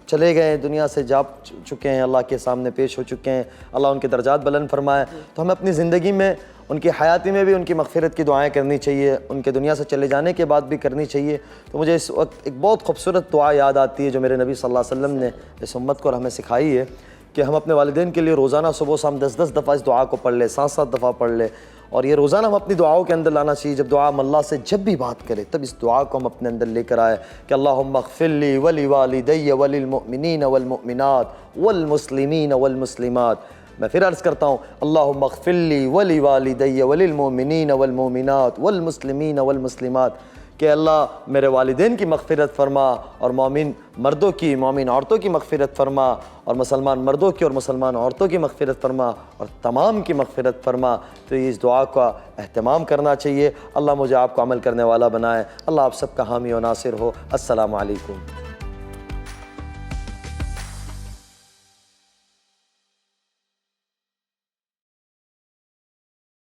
चले गए, दुनिया से जा चुके हैं, अल्लाह के सामने पेश हो चुके हैं, अल्लाह उनके दर्जात बुलंद फरमाए। तो हमें अपनी ज़िंदगी में, उनकी हयाती में भी उनकी मग़फ़िरत की दुआएं करनी चाहिए, उनके दुनिया से चले जाने के बाद भी करनी चाहिए। तो मुझे इस वक्त एक बहुत खूबसूरत दुआ याद आती है जो मेरे नबी सल्लल्लाहु अलैहि वसल्लम ने इस उम्मत को और हमें सिखाई है कि हम अपने वालिदैन के लिए रोज़ाना सुबह शाम 10-10 दफ़ा इस दुआ को पढ़ ले, 7-7 दफ़ा पढ़ ले। और ये रोज़ाना हम अपनी दुआओं के अंदर लाना चाहिए। जब दुआ हम अल्लाह से जब भी बात करें तब इस दुआ को हम अपने अंदर लेकर आए कि अल्लाहुम्मा अग़फ़िरली वली वालिदैया वलिल मुअमिनीन वल मुअमिनात वल मुस्लिमीन वल मुस्लिमात। मैं फिर अर्ज़ करता हूँ, अल्लाहुम्मा अग़फ़िरली वली वालिदैया वलिल मुअमिनीन वल मुअमिनात वल मुस्लिमीन वल मुस्लिमात, कि अल्लाह मेरे वालिदैन की मग़फ़िरत फ़रमा, और मोमिन मर्दों की, मोमिन औरतों की मग़फ़िरत फ़रमा, और मुसलमान मर्दों की और मुसलमान औरतों की मग़फ़िरत फ़रमा, और तमाम की मग़फ़िरत फ़रमा। तो इस दुआ का अहतमाम करना चाहिए। अल्लाह मुझे आपको अमल करने वाला बनाए। अल्लाह आप सबका हामी और नासिर हो। अस्सलामु अलैकुम।